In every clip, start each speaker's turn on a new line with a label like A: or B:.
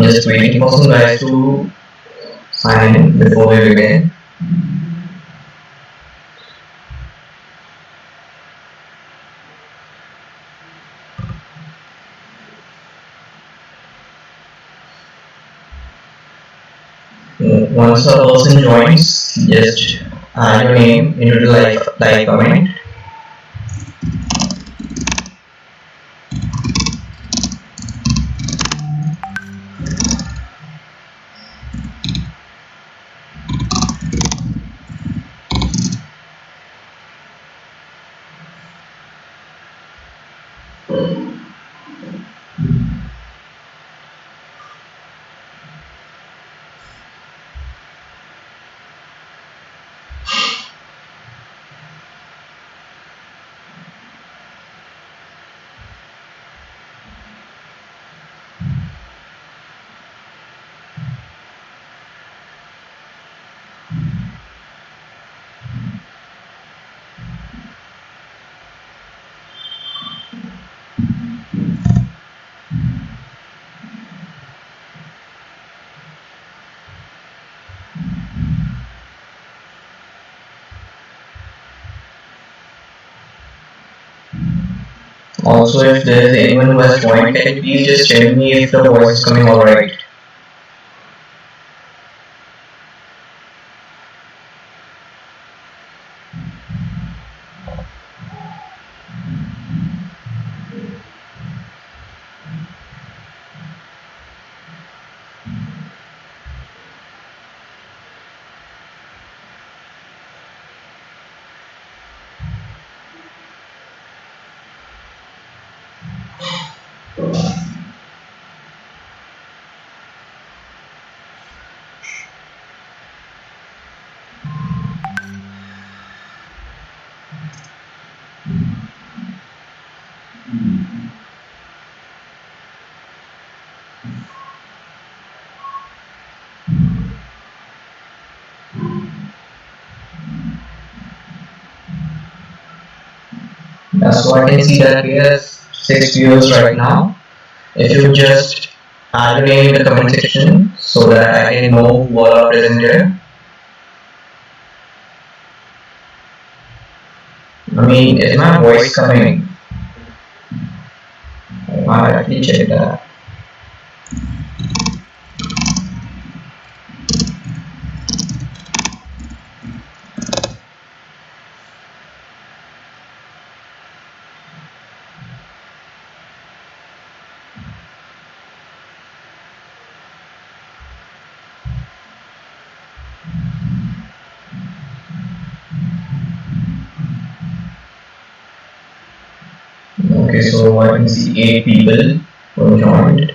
A: just waiting for some guys to sign in before we begin. Once a person joins, just add your name into the live comment. Also, if there is anyone who has joined, can you please just tell me if the voice is coming alright? So I can see that we have 6 viewers right now. If you just add your name in the comment section so that I can know who all are present here. I mean, is my voice coming? I might actually check that. Okay, so I can see 8 people who have joined.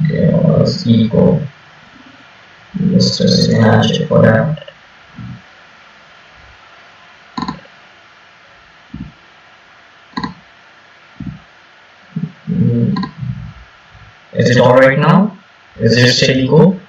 A: Okay, let's equal. Just a second, I'll check for that. Is it alright now? Is it still equal?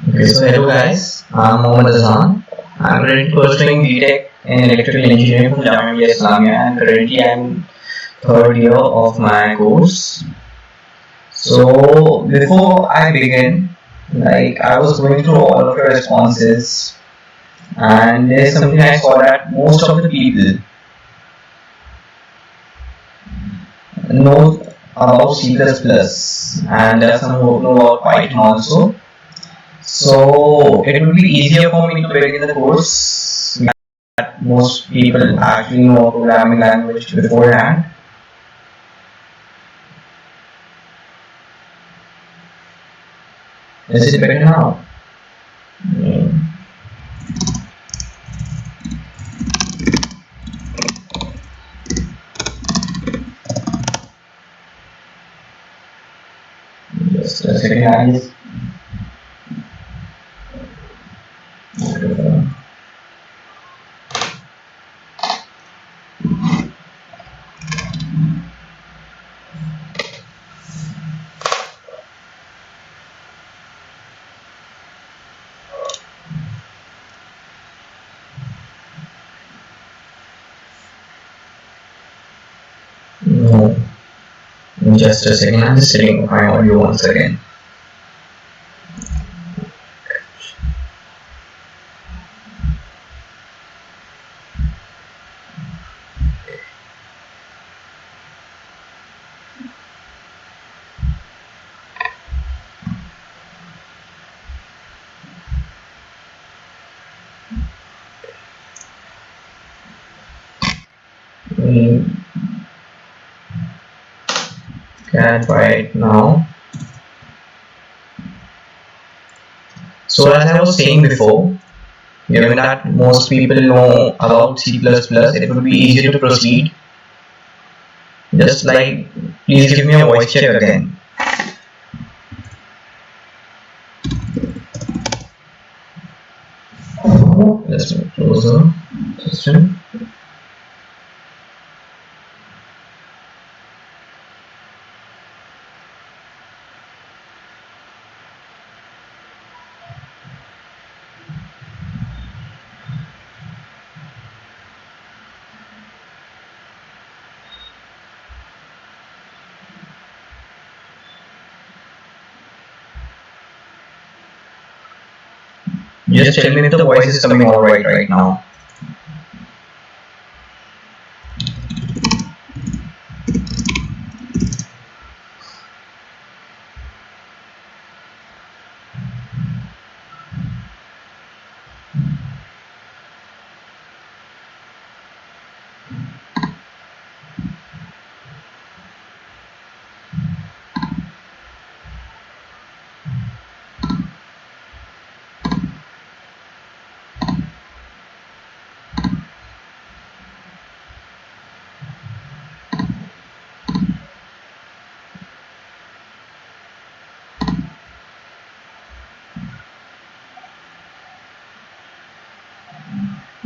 A: Okay, so hello guys, I'm Mohammad Azhan. I'm currently pursuing BTech in Electrical Engineering from Jamia Islamia, and currently I'm third year of my course. So before I begin, I was going through all of your responses, and there's something I saw that most of the people know about C++, and there are some who know about Python also. So it would be easier for me to begin the course that most people actually know programming language beforehand. Is it better now? Mm, Just a second, guys. No, just a second. I'm just setting my audio once again. Mm, can try it now. So as I was saying before, given that most people know about C++, it would be easier to proceed. Just like, please give me a voice check again. Let's move closer. System. Just tell me if the voice is coming alright right now.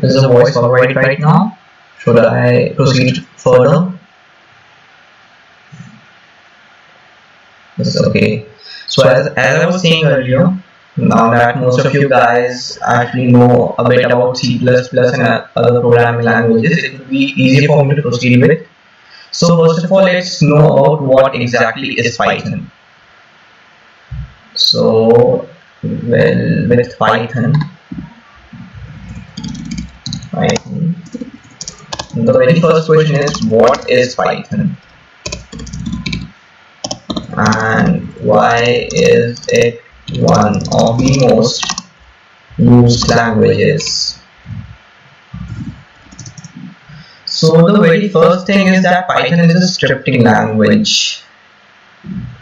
A: Is the voice alright right now? Should I proceed further? Yes, okay. So as I was saying earlier, now that most of you guys actually know a bit about C++ and other programming languages, it will be easier for me to proceed with. So first of all, let's know about what exactly is Python. So, well, with Python, the very first question is what is Python and why is it one of the most used languages? So the very first thing is that Python is a scripting language,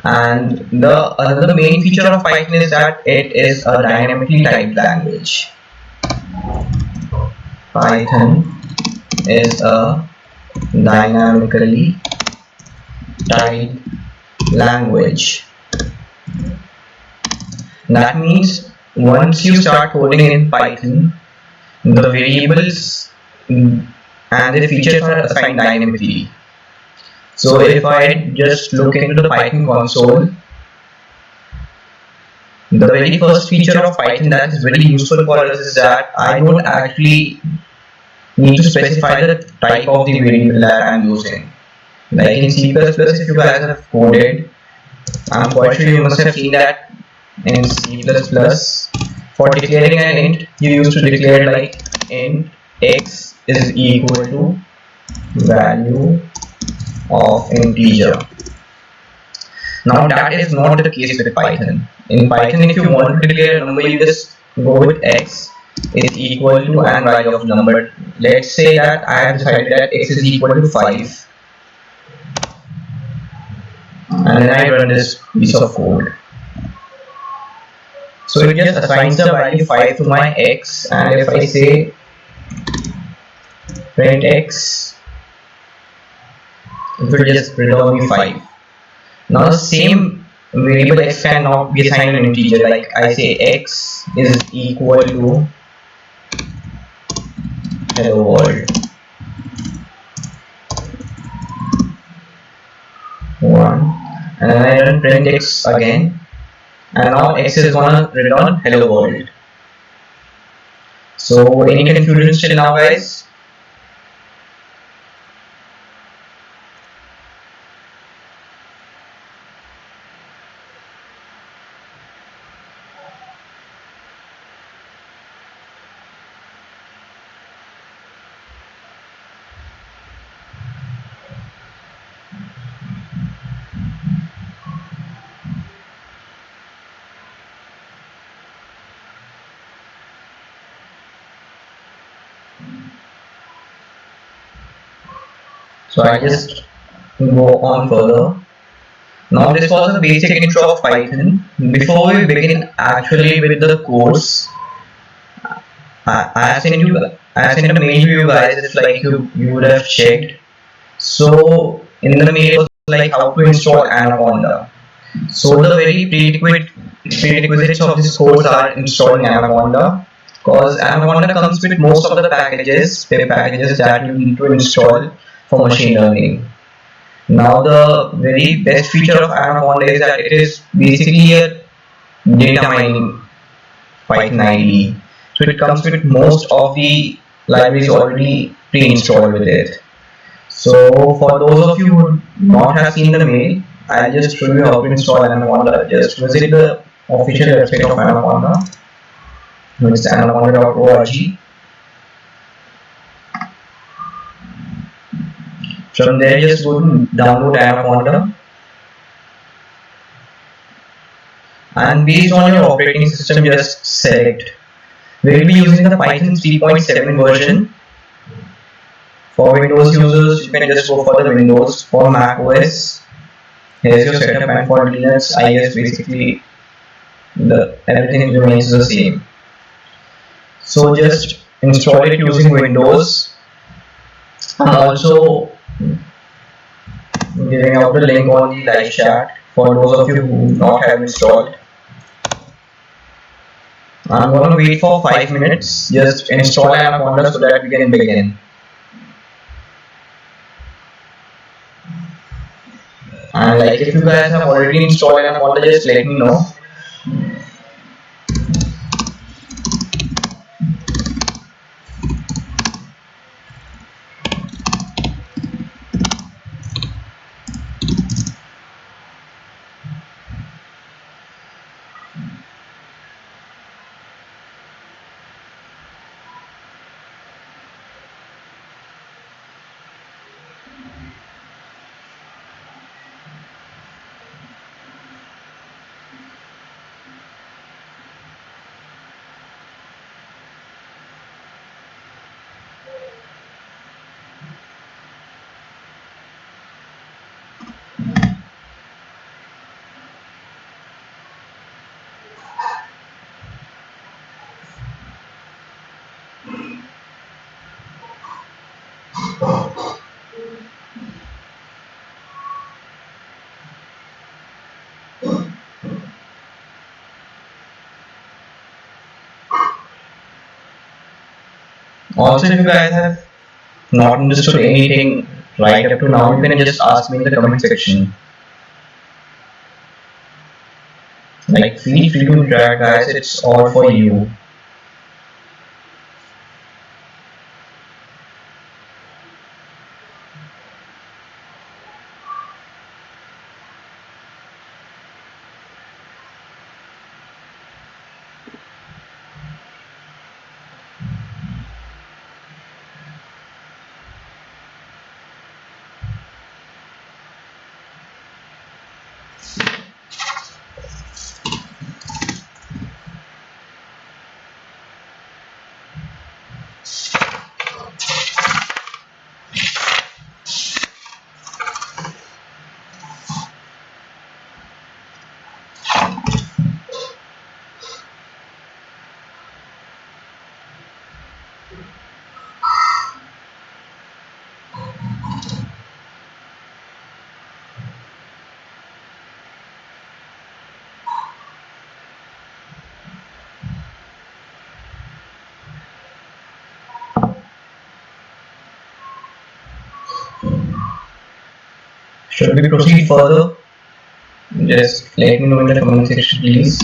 A: and the another main feature of Python is that it is a dynamically typed language. Python is a dynamically typed language. That means once you start coding in Python, the variables and the features are assigned dynamically. So if I just look into the Python console, the very first feature of Python that is very useful for us is that I don't actually need to specify the type of the variable that I'm using. Like in C++, if you guys have coded, I'm quite sure you must have seen that in C++, for declaring an int, you used to declare like int x is equal to value of integer. Now that is not the case with Python. In Python, if you want to declare a number, you just go with x is equal to an value of number. Let's say that I have decided that x is equal to 5, and then I run this piece of code. So it just assigns the value 5 to my x, and if I say print x, it will just return me 5. Now the same variable x can now be assigned an integer, like I say x is equal to hello world 1, and then I run print x again, and now x is gonna return hello world. So any confusion still now, guys? So I just go on further. Now this was a basic intro of Python. Before we begin actually with the course, I sent you I sent a mail to you guys. It's like you would have checked. So in the mail was like how to install Anaconda. So the very prerequisites of this course are installing Anaconda, because Anaconda comes with most of the packages that you need to install for machine learning. Now the very best feature of Anaconda is that it is basically a data mining Python IDE. So it comes with most of the libraries already pre-installed with it. So for those of you who do not have seen the mail, I'll just show you how to install Anaconda. Just visit the official website of Anaconda. It's anaconda.org. From there, just go to download Anaconda, and based on your operating system, just select. We'll be using the Python 3.7 version. For Windows users, you can just go for the Windows. For Mac OS, here's your setup, and for Linux, I guess basically the everything remains the same. So just install it using Windows. I'm also giving out the link on the live chat for those of you who not have installed. I'm gonna wait for 5 minutes. Just install Anaconda so that we can begin. And like if you guys have already installed Anaconda, just let me know. Also, if you guys have not understood anything right up to now, you can just ask me in the comment section. Like, feel free to interact, guys. It's all for you. Should we proceed further? Just let me know in the comment section, please.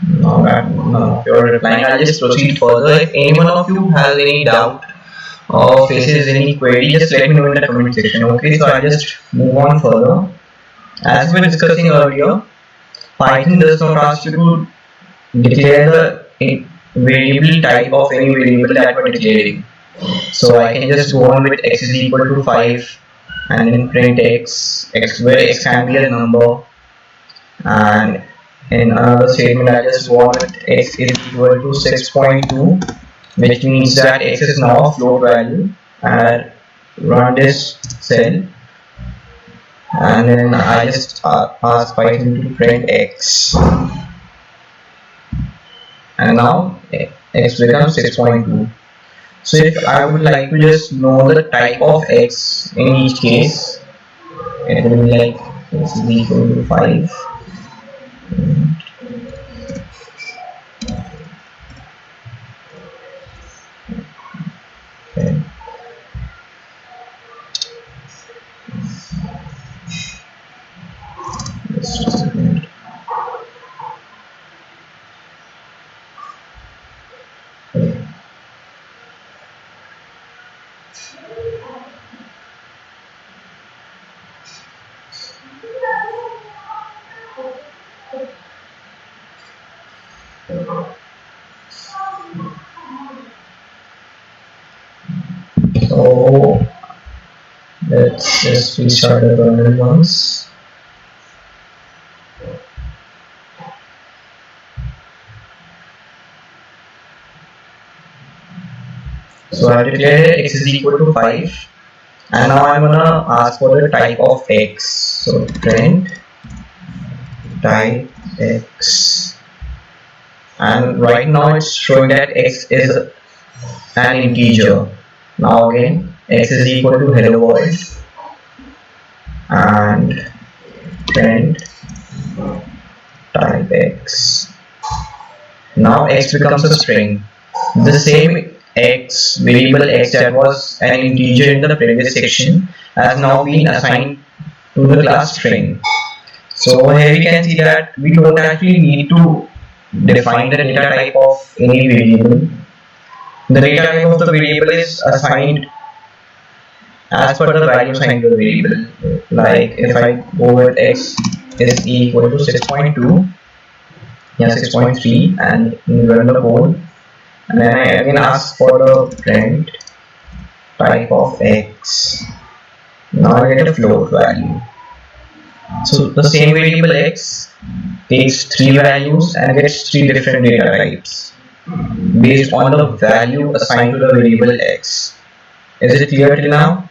A: Now that none of you are replying, I'll just proceed further. If any one of you has any doubt or faces any query, just let me know in the comment section. Okay, so I'll just move on further. As we were discussing earlier, Python does not ask you to declare the variable type of any variable that we're declaring. So I can just go on with x is equal to 5 and then print x where x can be a number, and in another statement I just go on with x is equal to 6.2, which means that x is now a float value, and I run this cell and then I just ask Python to print x, and now x becomes 6.2. So if I would like to just know the type of x in each case, it will be like x is equal to 5. Okay. Just a second. So let's just restart the kernel once. So I declared x is equal to 5, and now I'm gonna ask for the type of x. So print type x, and right now it's showing that x is an integer. Now again x is equal to hello world and print type x. Now x becomes a string. The same x, variable x that was an integer in the previous section, has now been assigned to the class string. So here we can see that we don't actually need to define the data type of any variable. The data type of the variable is assigned as per the value assigned to the variable. Like if I go with x is equal to 6.2, yeah, 6.3, and run the code, and then I again ask for the print type of x. Now I get a float value. So the same variable x takes three values and gets three different data types based on the value assigned to the variable x. Is it clear till now?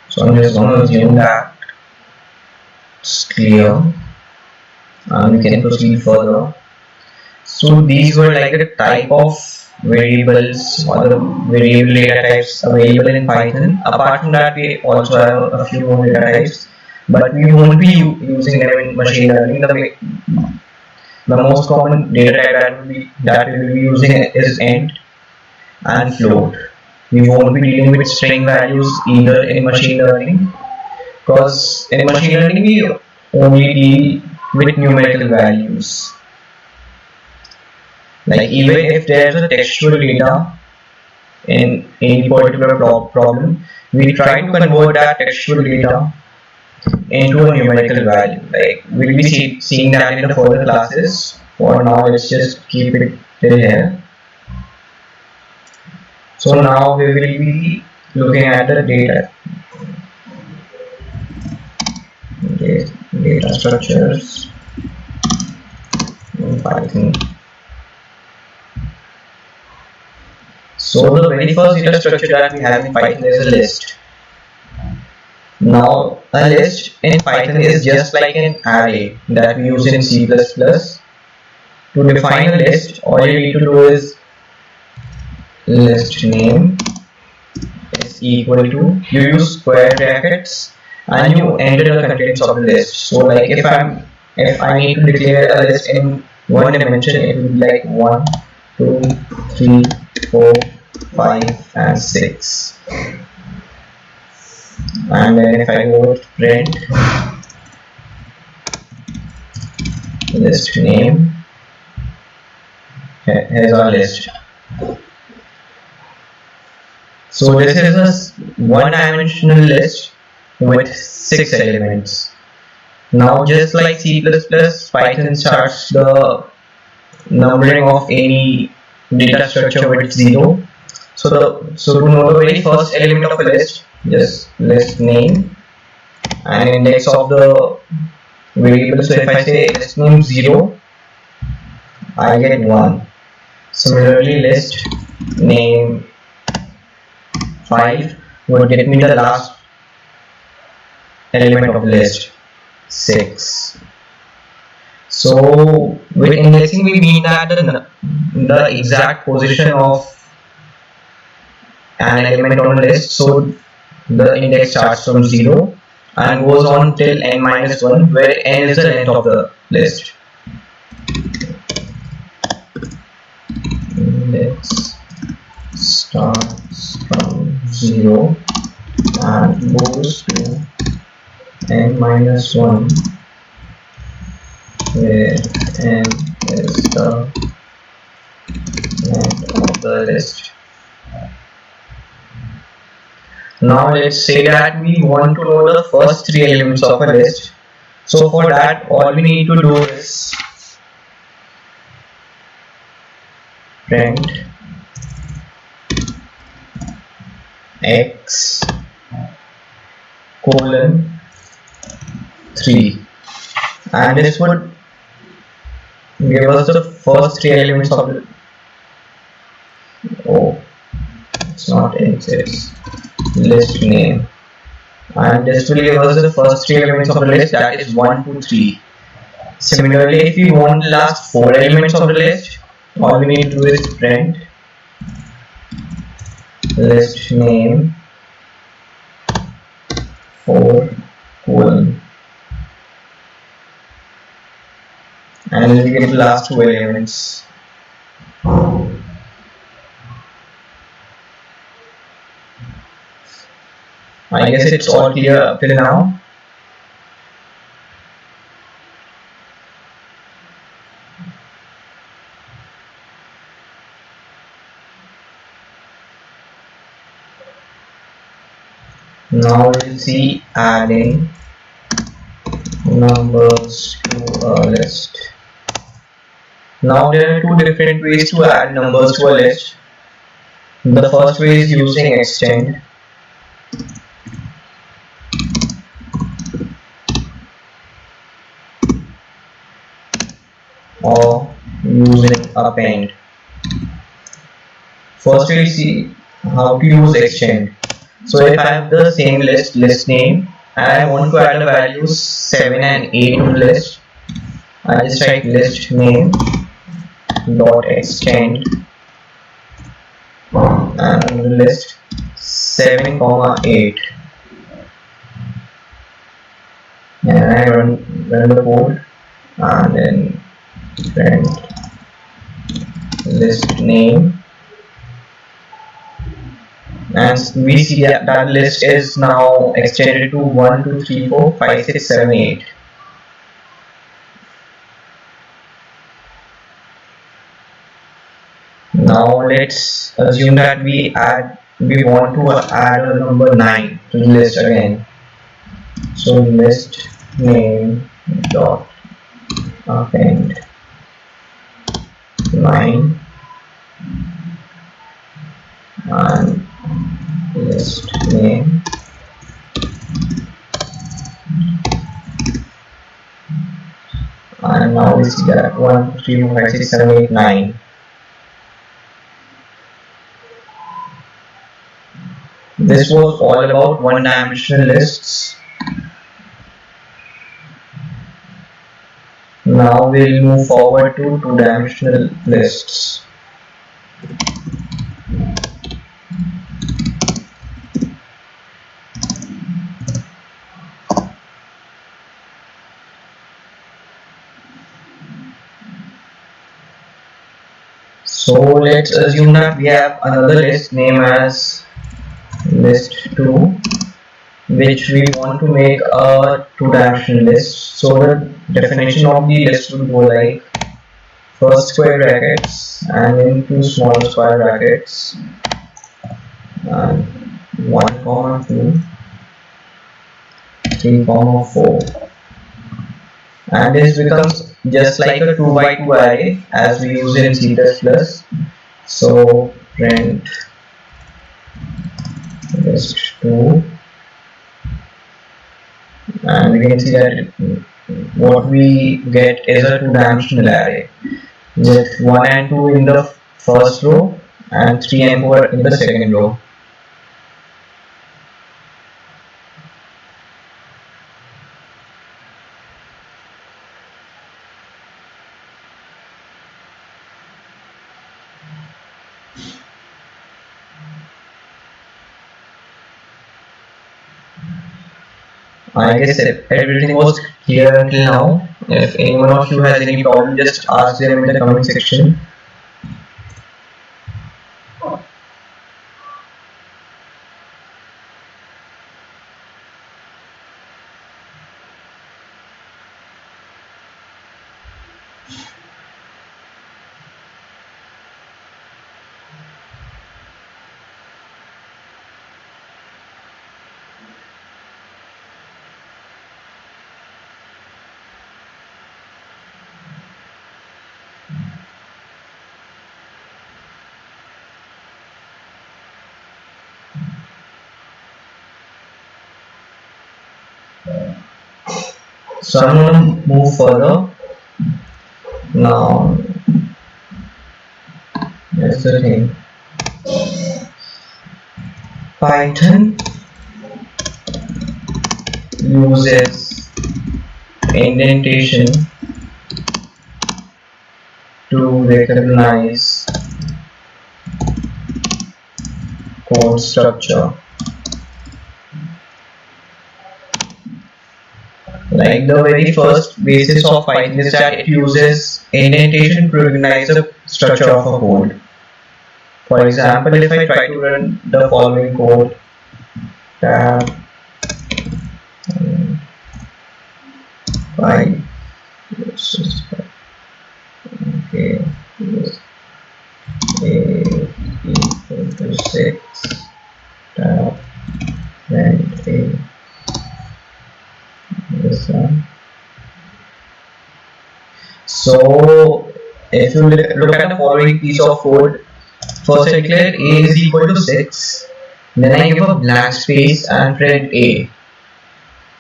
A: So I'm just going to assume that it's clear and we can proceed further. So these were like the type of variables or the variable data types available in Python. Apart from that, we also have a few more data types, but we won't be using them in machine learning. The most common data type that we will be using is int and float. We won't be dealing with string values either in machine learning, because in machine learning we only deal with numerical values. Like even if there's a textual data in any particular problem, we try to convert that textual data into a numerical value. Like we'll be seeing that in the further classes. For now, let's just keep it till here. So now we will be looking at the data structures in Python. So the very first data structure that we have in Python is a list. Now a list in Python is just like an array that we use in C++. To define a list, all you need to do is list name is equal to, you use square brackets and you enter the contents of the list. So like if I need to declare a list in one dimension, it will be like 1, 2, 3, 4, 5 and 6. And then if I go to print list name, here's our list. So this is a one-dimensional list with 6 elements. Now just like C++, Python starts the numbering of any data structure with 0. So to know the very first element of a list, just list name and index of the variable. So if I say list name 0, I get 1. Similarly, list name 5 would get me the last element of the list, 6. So with indexing we mean that the exact position of an element on a list. So the index starts from 0 and goes on till n minus 1, where n is the length of the list. Index starts from 0 and goes to n minus 1, where n is the length of the list. Now let's say that we want to know the first 3 elements of a list. So for that, all we need to do is print x colon 3, and this would give us the first 3 elements of the, it's not x, it's list name, and this will give us the first 3 elements of the list, that is 1, 2, 3. Similarly, if we want the last 4 elements of the list, all we need to do is print list name 4 colon, and we get the last 2 elements. I guess it's all clear up till now. Now we'll see adding numbers to a list. Now there are 2 different ways to add numbers to a list. The first way is using extend, or using append. First we'll see how to use extend. So if I have the same list name, and I want to add the values 7 and 8 to the list, I just write list name dot extend and the list 7 comma 8, and I run the code, and then print list name, and we see that list is now extended to 1 2 3 4 5 6 7 8. Now let's assume that we want to add a number 9 to the list again. So list name dot append 9 and list name, and now we see that 1 2 3 4 5 6 7 8 9. This was all about one-dimensional lists. Now we'll move forward to two-dimensional lists. So let's assume that we have another list named as list 2, which we want to make a two-dimensional list. So the definition of the list will go like first square brackets and then two small square brackets and 1 comma 2 3 comma 4, and this becomes just like a 2 by 2 array as we use in C++. So print list 2, and we can see that what we get is a two-dimensional array with 1 and 2 in the first row and 3 and 4 in the second row. I guess everything was clear until now. If any one of you has any problem, just ask them in the comment section. So I'm going to move further. Now, that's the thing. Python uses indentation to recognize code structure. Like the very first basis of Python is that it uses indentation to recognize the structure of a code. For example, if I try to run the following code, tab 5, okay, yes, a equal to 6, tab and a, this one. So if you look at the following piece of code, first I declare a is equal to 6, then I give a blank space and print a,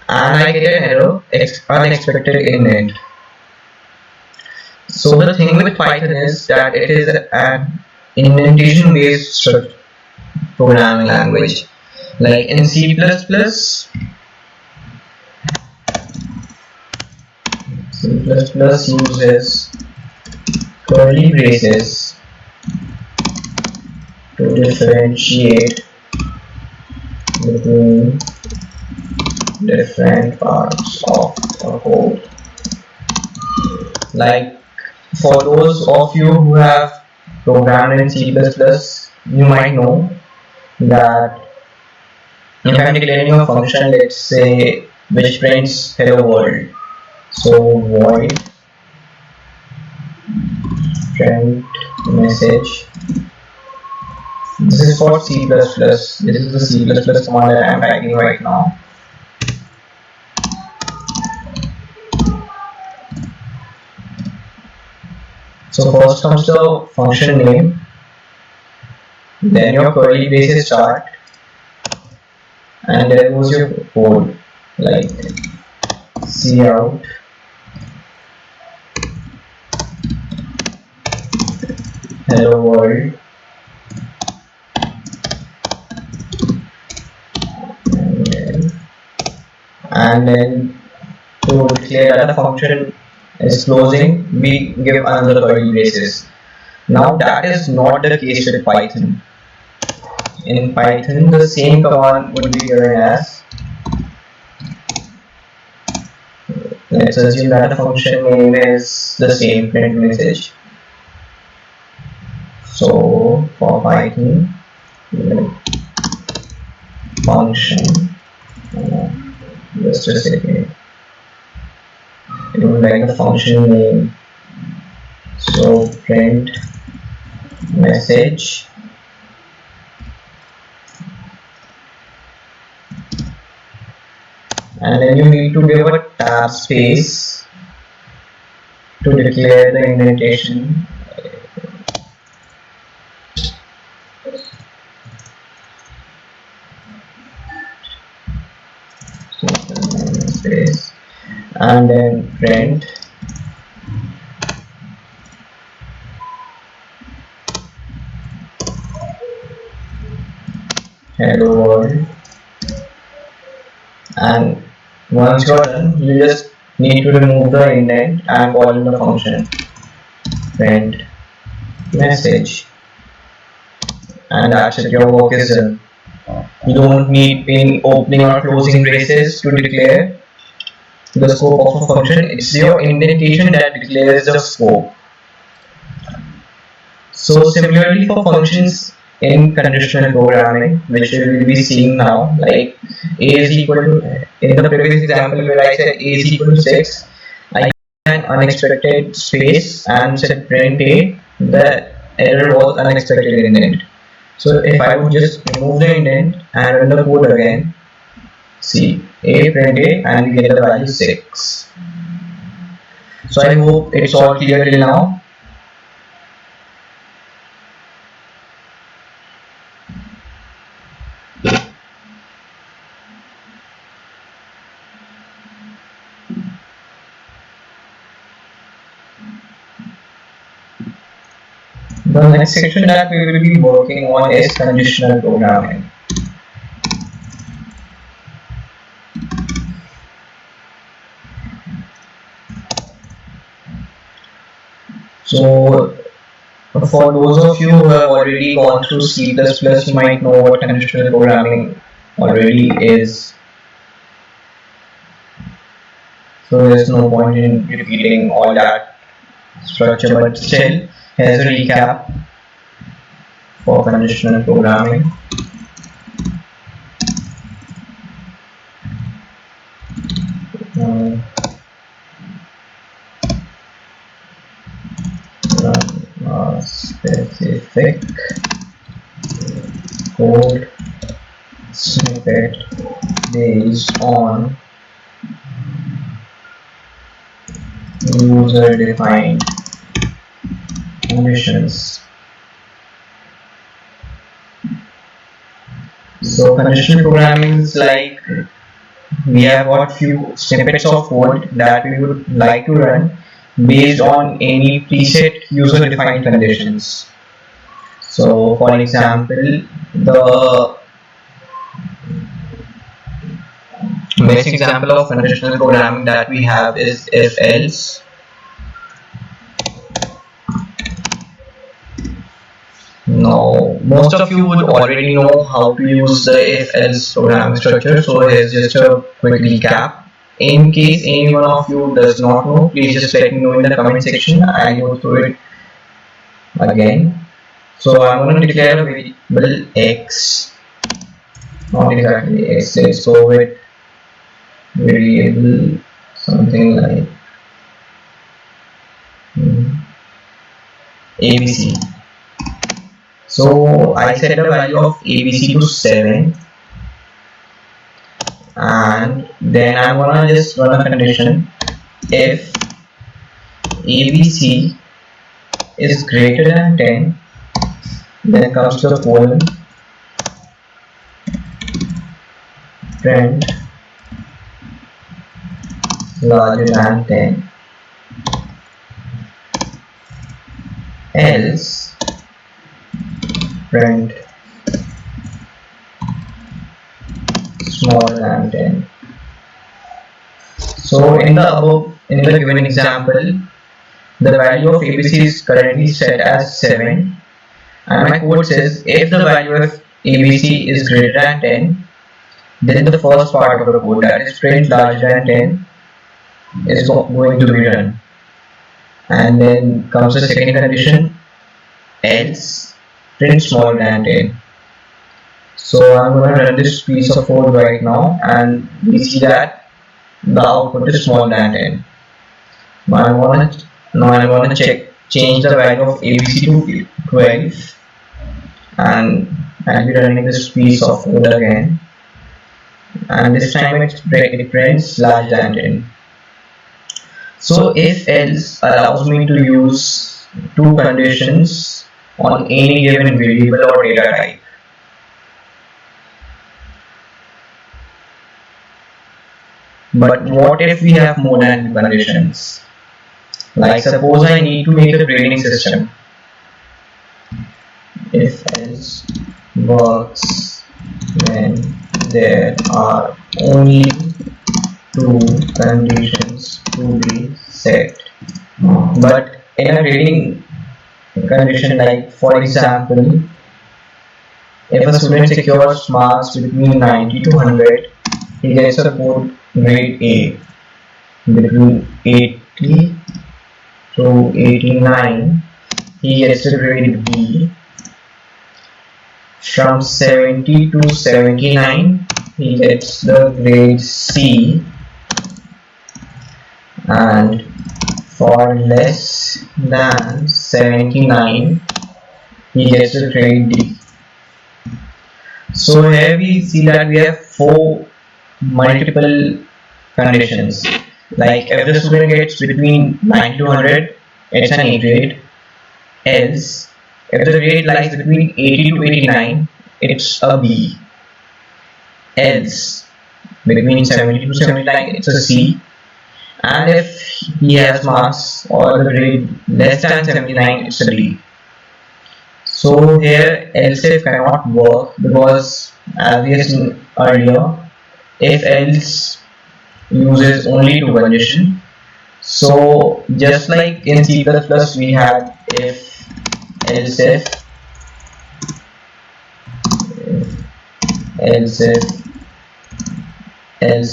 A: and I get an error, unexpected indent. So the thing with Python is that it is an indentation based programming language. Like in C++, C++ uses curly braces to differentiate between different parts of a code. Like for those of you who have programmed in C++, you might know that if I'm declaring a function, let's say, which prints hello world, so void print message. This is for C++. This is the C++ command that I'm typing right now. So first comes the function name, then your curly braces start, and there goes your code like cout hello world, and then to declare that the function is closing, we give another curly braces. Now that is not the case with Python. In Python, the same command would be given as, let's assume that the function name is the same, print message. So for Python, function, just a second, it would like the function name, so print message, and then you need to give a tab space to declare the indentation. Space, and then print hello world, and once you're done, you just need to remove the indent and call in the function print message, and that's it, your work is done. You don't need any opening or closing braces to declare the scope of a function. It's your indentation that declares the scope. So similarly for functions in conditional programming, which we will be seeing now, like a is equal to, in the previous example where I said a is equal to 6, I used an unexpected space and said print a, the error was unexpected indent. So if I would just remove the indent and run the code again, see a print a, and we get the value 6. So I hope it's all clear till now. The next section that we will be working on is conditional programming. So for those of you who have already gone through C++, you might know what conditional programming already is. So there's no point in repeating all that structure, but still, here's a recap for conditional programming. Specific code snippet based on user defined conditions. So conditional programming is like, we have got few snippets of code that we would like to run based on any preset user defined conditions. So for example, the basic example of conditional programming that we have is if else. Now, most of you would already know how to use the if else programming structure, so here's just a quick recap. In case any one of you does not know, please just let me know in the comment section. I'll go through it again. So I'm going to declare a variable x, not exactly x, let's go with variable something like abc. So I set the value of abc to 7, and then I'm gonna just run a condition if abc is greater than 10, then comes the colon, print larger than 10, else print smaller than 10. So in the given example, the value of abc is currently set as 7, and my code says if the value of abc is greater than 10, then the first part of the code, that is print larger than 10, is going to be run. And then comes the second condition, else print smaller than 10. So I'm going to run this piece of code right now, and we see that the output is smaller than 10. Now I'm going to change the value of abc to 12, and I'll be running this piece of code again, and this time it prints larger than 10. So if else allows me to use two conditions on any given variable or data type. But what if we have more than two conditions? Like suppose I need to make a grading system. If else works when there are only two conditions to be set. But in a grading condition, like for example, if a student secures marks between 90 to 100, he gets a grade A. Between 80 to 89, he gets a grade B. From 70 to 79, he gets the grade C. And for less than 79, he gets a grade D. So here we see that we have four multiple conditions. Like if the student gets between 90 to 100, it's an A grade. Else, if the grade lies between 80 to 89, it's a B. Else, between 70 to 79, it's a C. And if he has marks or the grade less than 79, it's a D. So here else if cannot work, because as we have seen earlier, if else uses only two conditions. So just like in C++ we had if else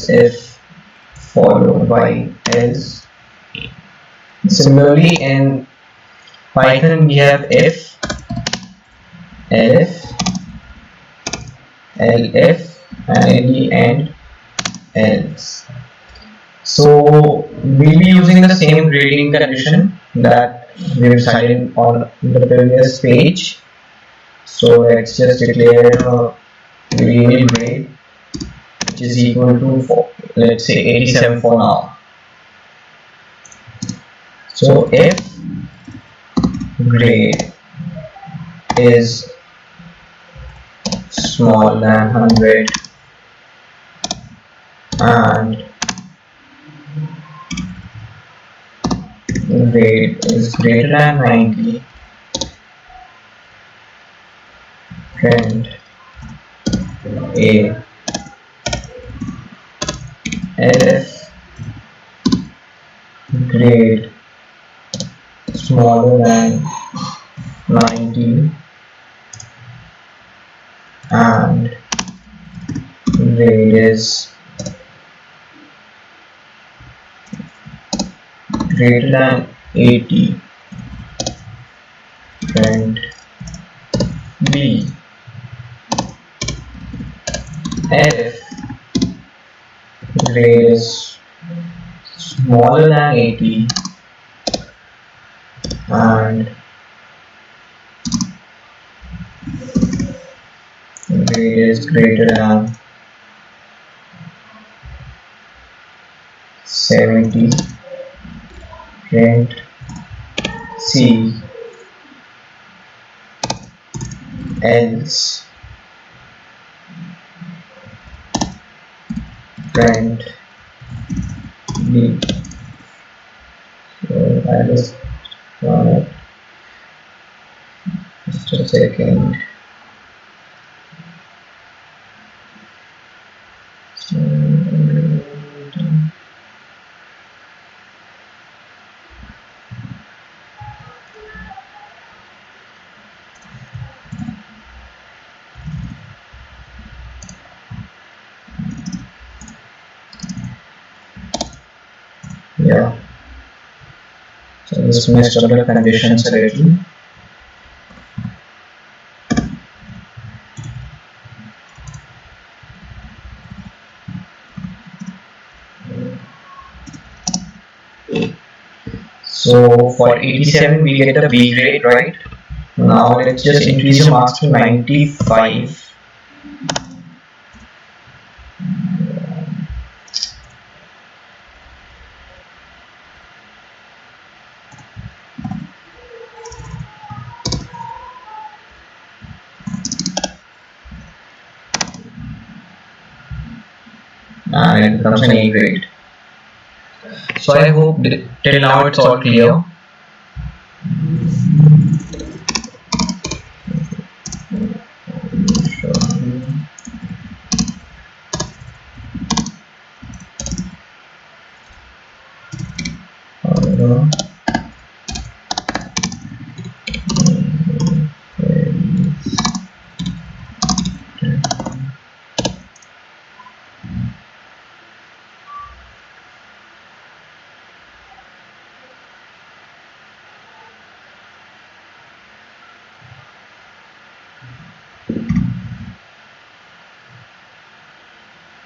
A: if followed by else. Similarly in Python we have if, elif, elif, and in the end else. So we'll be using the same grading condition that we decided on the previous page. So let's just declare a variable grade which is equal to, let's say 87 for now. So if grade is smaller than 100 and grade is greater than 90, print A. If grade smaller than 90 and grade is greater than 80, print B. If grade is smaller than 80 and grade is greater than 70, print C. Else print B. So I just run it just a second. So, yeah, so this messed up the conditions a little. So for 87 we get the B grade, right? Now let's just increase the marks to 95. And it becomes an A grade. So I hope till now it's all clear.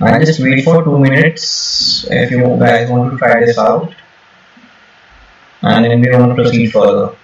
A: I'll just wait for 2 minutes if you guys want to try this out, and then we want to proceed further.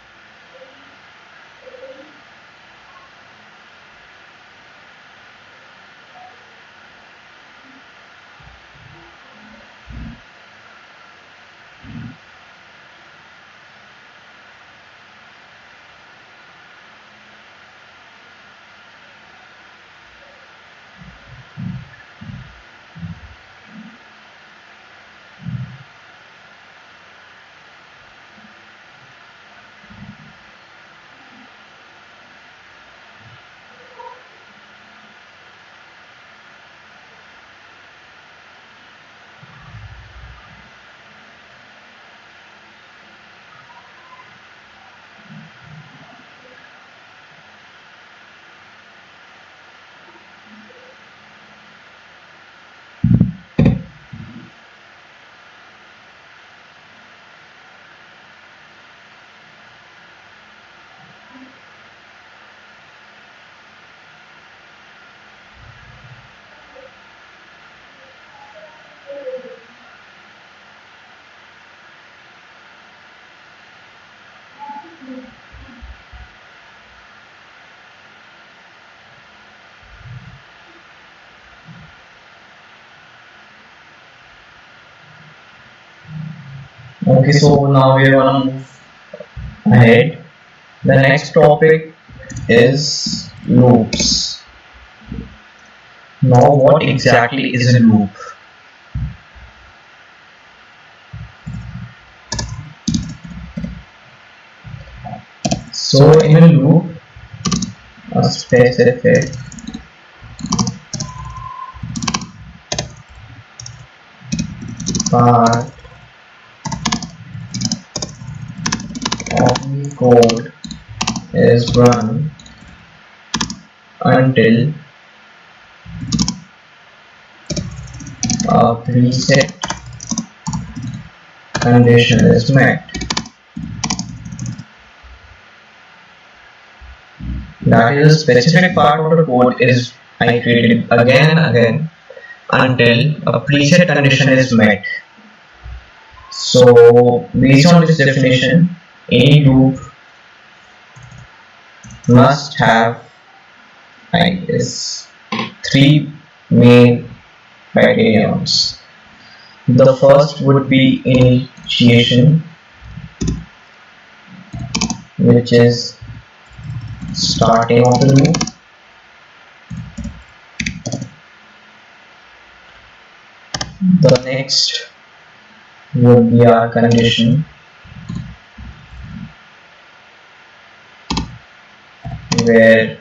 A: Okay, so now we are gonna move ahead. The next topic is loops. Now, what exactly is a loop? So, in a loop, a specific part of the code is run until a preset condition is met. That is, a specific part of the code is iterated again and again until a preset condition is met. So based on this definition, any loop must have, I guess, three main criterions. The first would be initiation, which is starting of the loop. The next would be our condition, where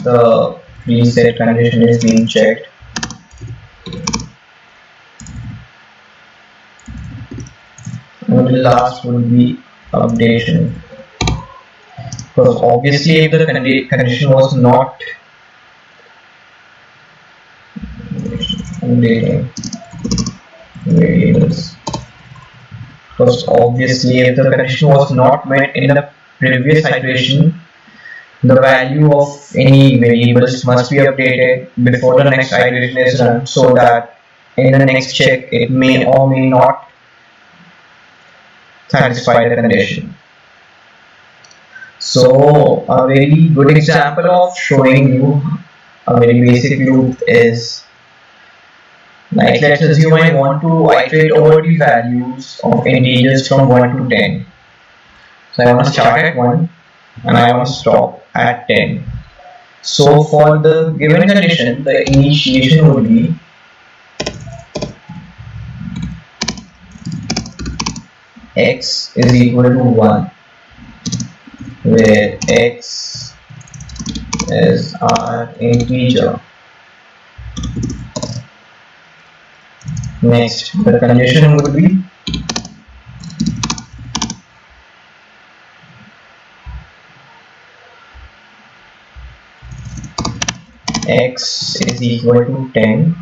A: the preset condition is being checked. And the last would be updation, because obviously if the condition was not updating variables, because obviously if the condition was not met in the previous iteration, the value of any variables must be updated before the next iteration is run, so that in the next check it may or may not satisfy the condition. So a very good example of showing you a very basic loop is, like, let's assume I want to iterate over the values of integers from 1 to 10. So I want to start at 1 and I want to stop at 10. So for the given condition, the initiation would be x is equal to 1, where x is our integer. Next, the condition would be x is equal to 10,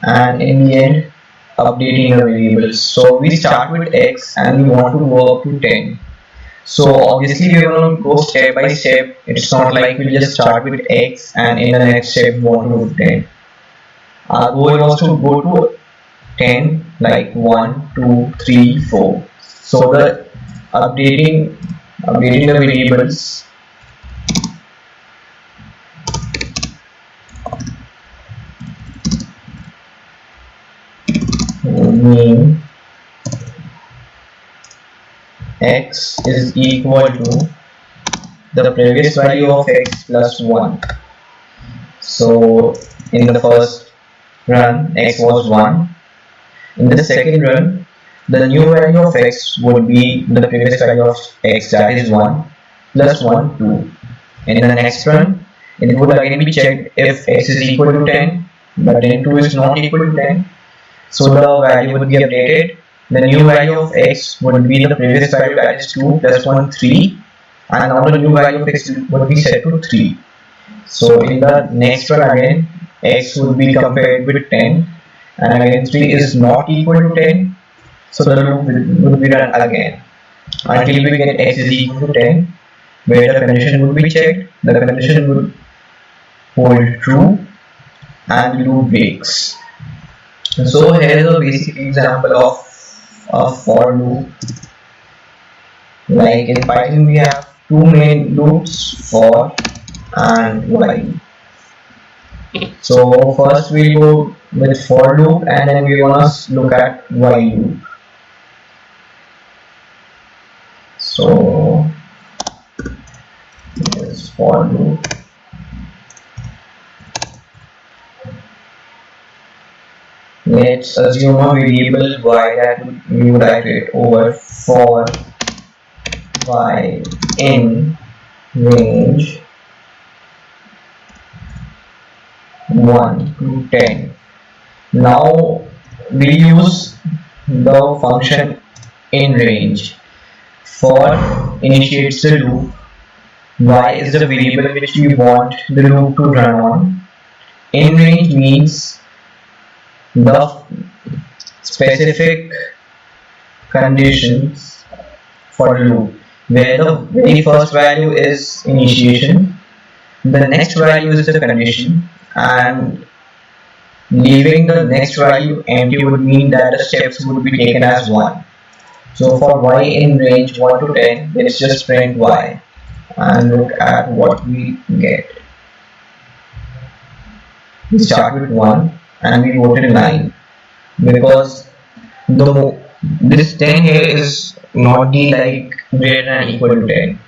A: and in the end updating the variables. So we start with x and we want to go up to 10. So obviously we're going to go step by step. It's not like we'll just start with x and in the next step we want to go to 10. Our goal was to go to 10, like 1, 2, 3, 4. So the updating the variables would mean x is equal to the previous value of x plus 1. So in the first run x was 1. In the second run the new value of x would be the previous value of x, that is 1, plus 1, 2. In the next run it would again be checked if x is equal to 10, but then 2 is not equal to 10. So the value would be updated. The new value of x would be the previous value, that is 2 plus 1, 3, and now the new value of x would be set to 3. So in the next run again x would be compared with 10, and again 3 is not equal to 10. So the loop will be run again until we get x is equal to 10, where the condition will be checked, the condition will hold true, and the loop breaks. So here is a basic example of a for loop. Like in Python we have two main loops, for and while. So first we'll go with for loop and then we want to look at while loop. So here's for loop. Let's assume a variable y that we would iterate over for y in range 1 to 10. Now we use the function in range for initiates the loop. Y is the variable which we want the loop to run on. In range means the specific conditions for the loop, where the very first value is initiation, the next value is the condition, and leaving the next value empty would mean that the steps would be taken as 1. So for y in range 1 to 10, let's just print y and look at what we get. We start with 1 and we voted 9 because this 10 here is not the like greater than equal to 10.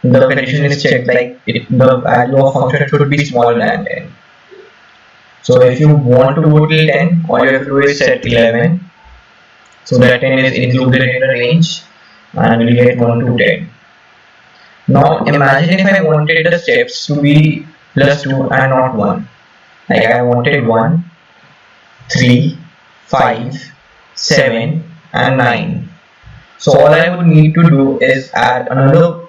A: The condition is checked like the value of function should be smaller than 10. So if you want to go till 10, all you have to do is set 11. So that 10 is included in the range and we'll get 1 to 10. Now imagine if I wanted the steps to be plus 2 and not 1. Like I wanted 1, 3, 5, 7 and 9. So all I would need to do is add another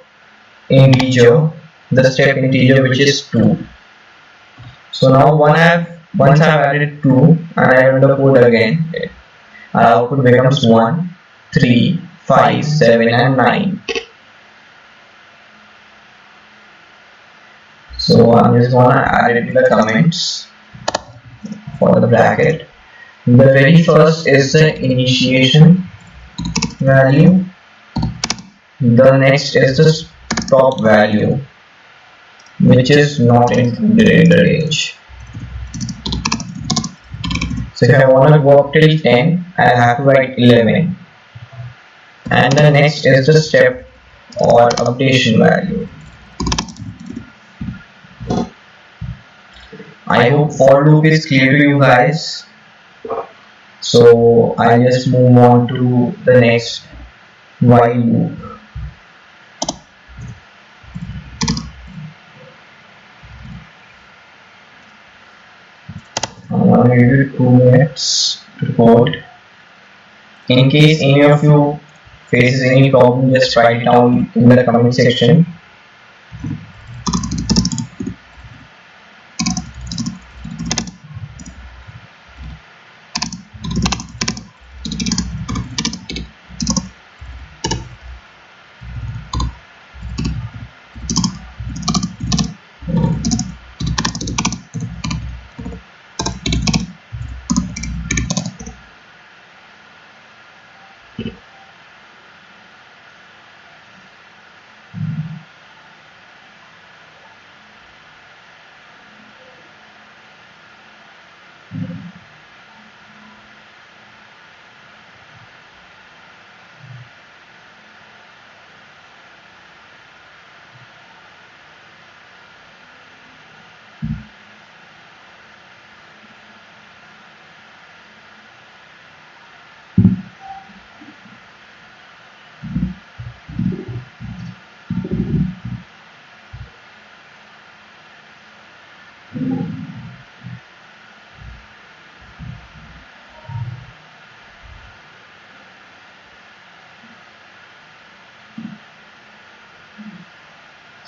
A: integer, the step integer which is 2. So now once I've added 2 and I run the code again, our output becomes 1, 3, 5, 7 and 9. So I'm just gonna add it in the comments for the bracket. The very first is the initiation value. The next is the stop value, which is not included in the range. So if I want to go up till 10, I have to write 11. And the next is the step or updation value. I hope for loop is clear to you guys. So I'll just move on to the next while loop. I'm gonna give you 2 minutes to code. In case any of you faces any problem, just write it down in the comment section.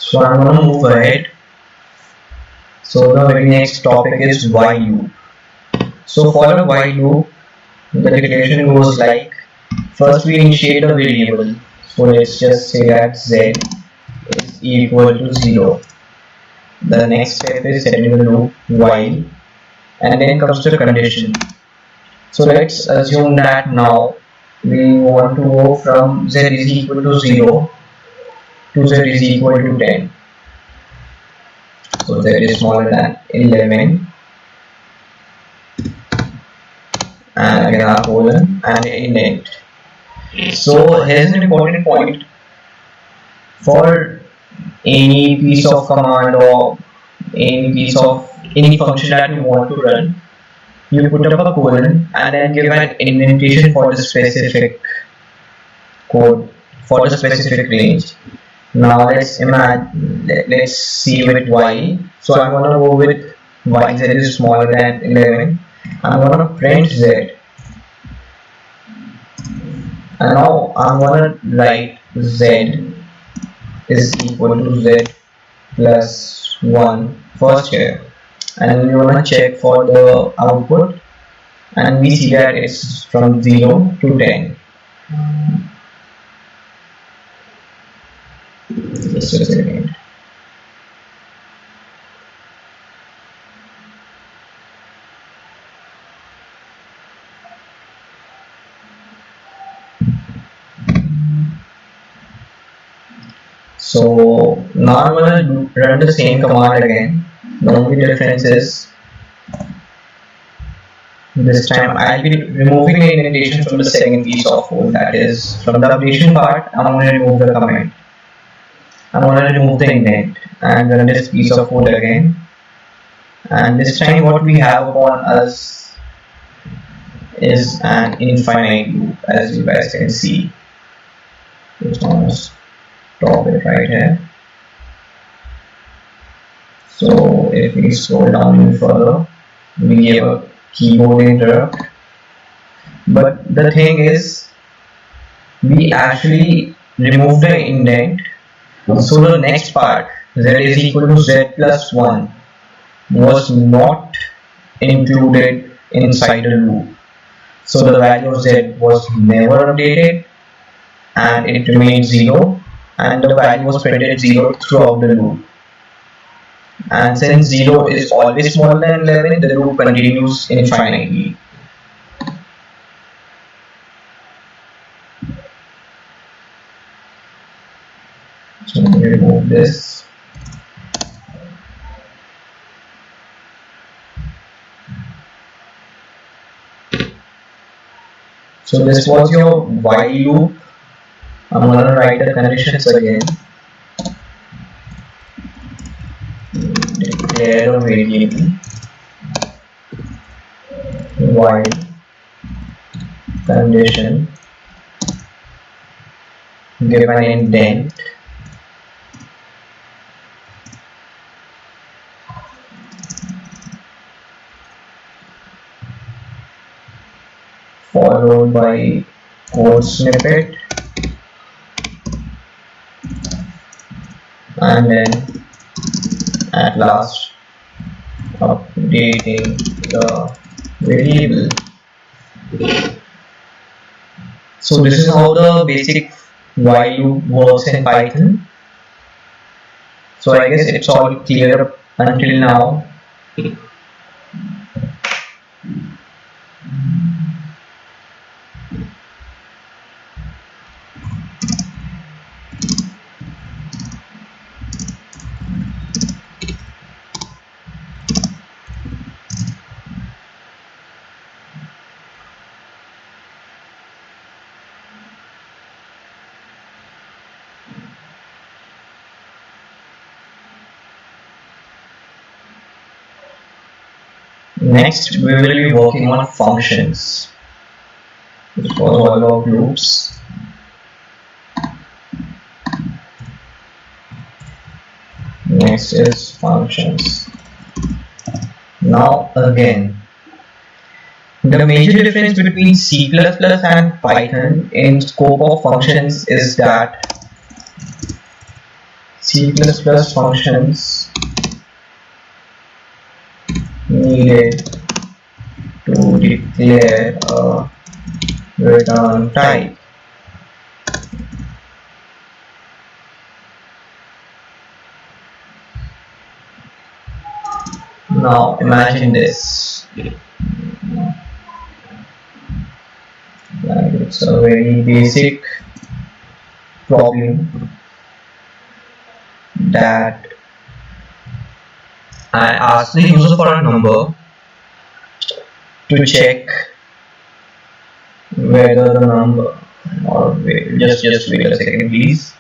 A: So I'm gonna move ahead. So the very next topic is while loop. So for a while loop, the declaration goes like, first we initiate a variable. So let's just say that z is equal to 0. The next step is setting the loop while, and then comes the condition. So let's assume that now we want to go from z is equal to 0 to z is equal to 10. So z is smaller than 11, and again a colon and indent. So here's an important point. For any piece of command or any function that you want to run, you put up a colon and then give an indentation for the specific code, for the specific range. Now let's imagine, let's see with y. So I'm gonna go with y. Z is smaller than 11. I'm gonna print z, and now I'm gonna write z is equal to z plus 1 first here, and we wanna check for the output, and we see that it's from 0 to 10. Just a second. So now I'm gonna run the same command again. The only difference is this time I'll be removing the indentation from the second piece of code, that is from the updation part. I'm gonna remove the comment. I'm gonna remove the indent and run this piece of code again. And this time what we have upon us is an infinite loop, as you guys can see. Just gonna stop it right here. So if we scroll down even further, we have a keyboard interrupt. But the thing is, we actually remove the indent. So the next part, z is equal to z plus 1, was not included inside the loop. So the value of z was never updated and it remained 0, and the value was printed 0 throughout the loop. And since 0 is always smaller than 11, the loop continues infinitely. So let me remove this. So this was your while loop. I'm gonna write the conditions again. Declare a variable while condition give an indent followed by code snippet, and then at last updating the variable. So this is how the basic while loop works in Python. So I guess it's all clear until now. Next, we will be working on functions. This was all about loops. Next is functions. Now again, the major difference between C++ and Python in scope of functions is that C++ functions needed to declare a return type. Now imagine this. Like it's a very basic problem that I ask the user for a number to check whether the number, or wait, just wait a second please.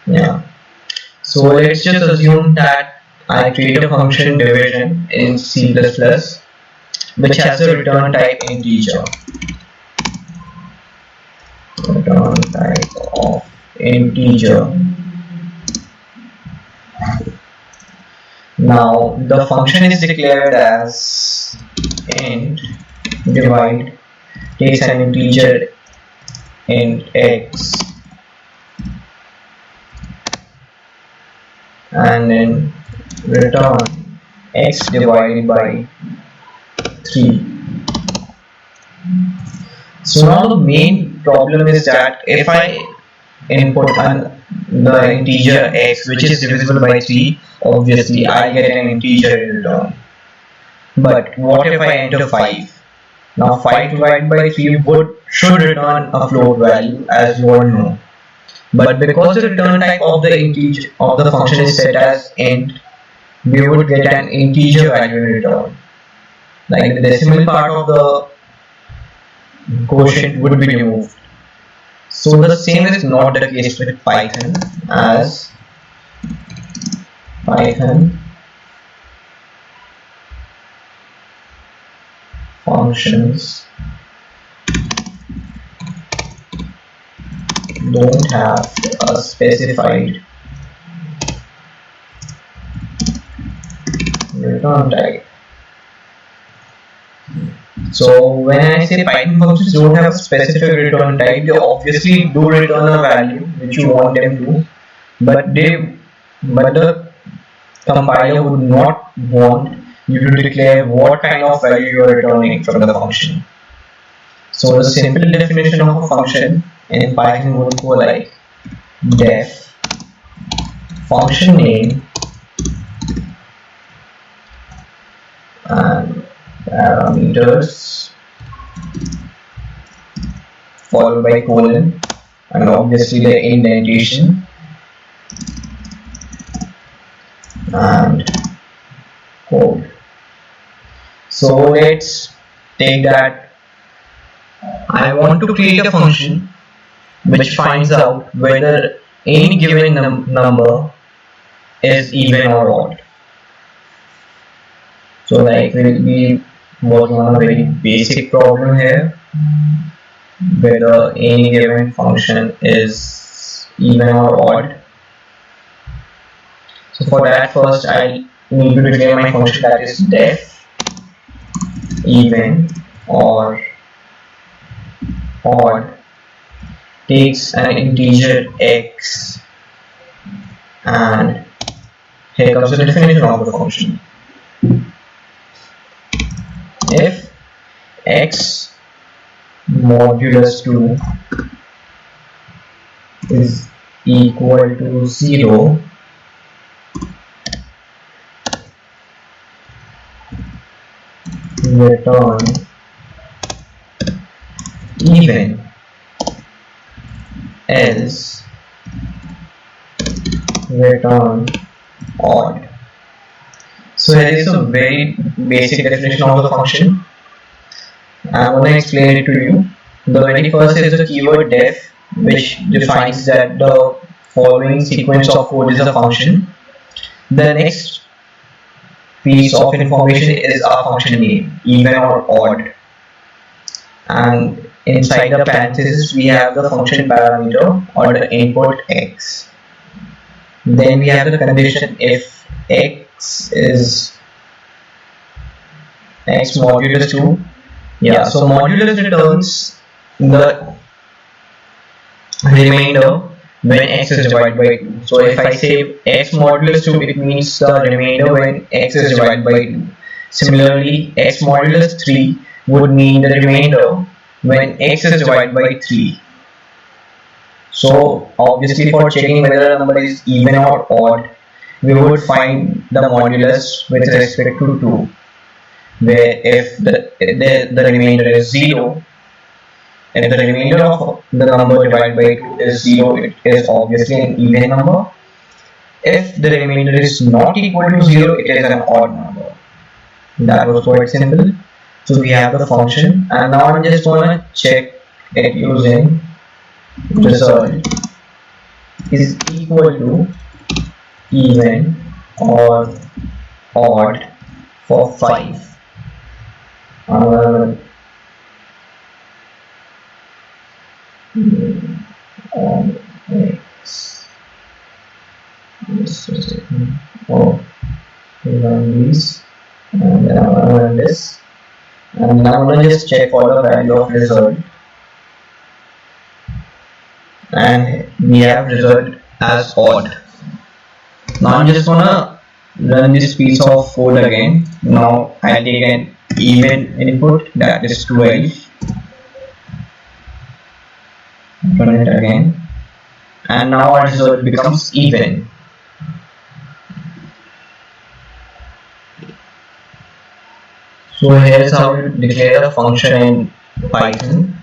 A: Yeah, so let's just assume that I create a function division in C++, which has a return type integer. Return type of integer. Now the function is declared as int divide, takes an integer int x, and then return x divided by 3. So now the main problem is that if I input the integer x, which is divisible by 3, obviously I get an integer in return. But what if I enter 5? Now 5 divided by 3 should return a float value, as you all know. But because the return type of the integer of the function is set as int, we would get an integer value in return. Like the decimal part of the quotient would be removed. So the same is not the case with Python, as Python functions don't have a specified return type. So when I say Python functions don't have a specific return type, they obviously do return a value which you want them to, but the compiler would not want you to declare what kind of value you are returning from the function. So the simple definition of a function in Python would go like def function name and parameters followed by colon and obviously the indentation and code. So let's take that. I want to create a function which finds out whether any given number is even or odd. So like we'll be working on a very basic problem here, whether any given function is even or odd. So for that, first I need to declare my function, that is def even or odd, takes an integer x, and here comes the definition of the function. If x modulus 2 is equal to 0, return even, else return odd. So here is a very basic definition of the function. I'm going to explain it to you. The very first is the keyword def, which defines that the following sequence of code is a function. The next piece of information is our function name, even or odd. And inside the parenthesis we have the function parameter or the input x. Then we have the condition if x is x modulus 2. Yeah, so modulus returns the remainder when x is divided by 2. So if I say x modulus 2, it means the remainder when x is divided by 2. Similarly, x modulus 3 would mean the remainder when x is divided by 3. So obviously for checking whether a number is even or odd, we would find the modulus with respect to 2, where if the remainder is 0, if the remainder of the number divided by 2 is 0, it is obviously an even number. If the remainder is not equal to 0, it is an odd number. That was quite simple. So we have the function, and now I'm just going to check it using result is equal to even or odd for 5. R on X. Just a second. Oh, we run these, and then I'm gonna run this, and now I'm gonna just check for the value of result, and we have result as odd. Now I'm just gonna run this piece of code again. Now I take an even input, that is 12. Run it again, and now our result becomes even. So here is how you declare a function in Python.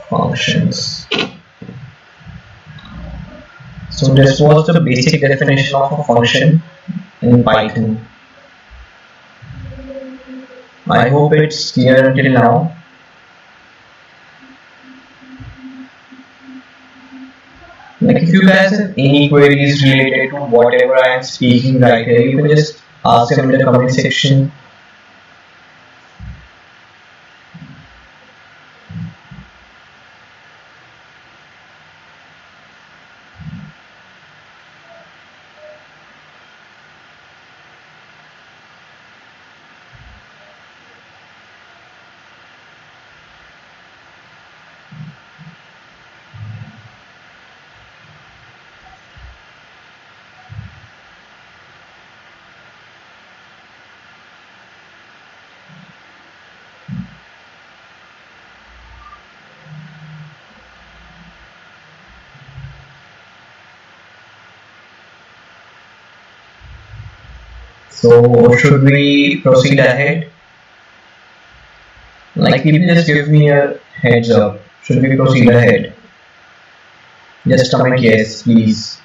A: Functions. So this was the basic definition of a function in Python. I hope it's clear until now. Like if you guys have any queries related to whatever I am speaking right here, you can just ask them in the comment section. So should we proceed ahead? Like people just give me a heads up. Should we proceed ahead? Just comment yes, please.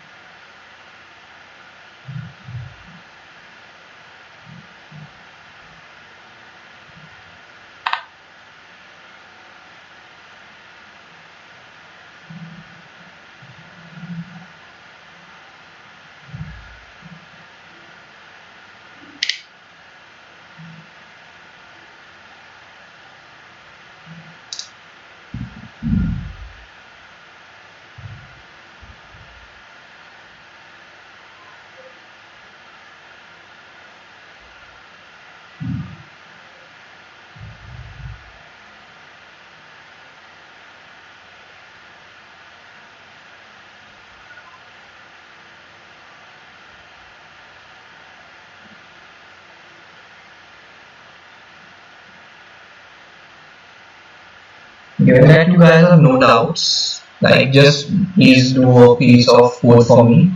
A: Given that you guys have no doubts, like just please do a piece of code for me.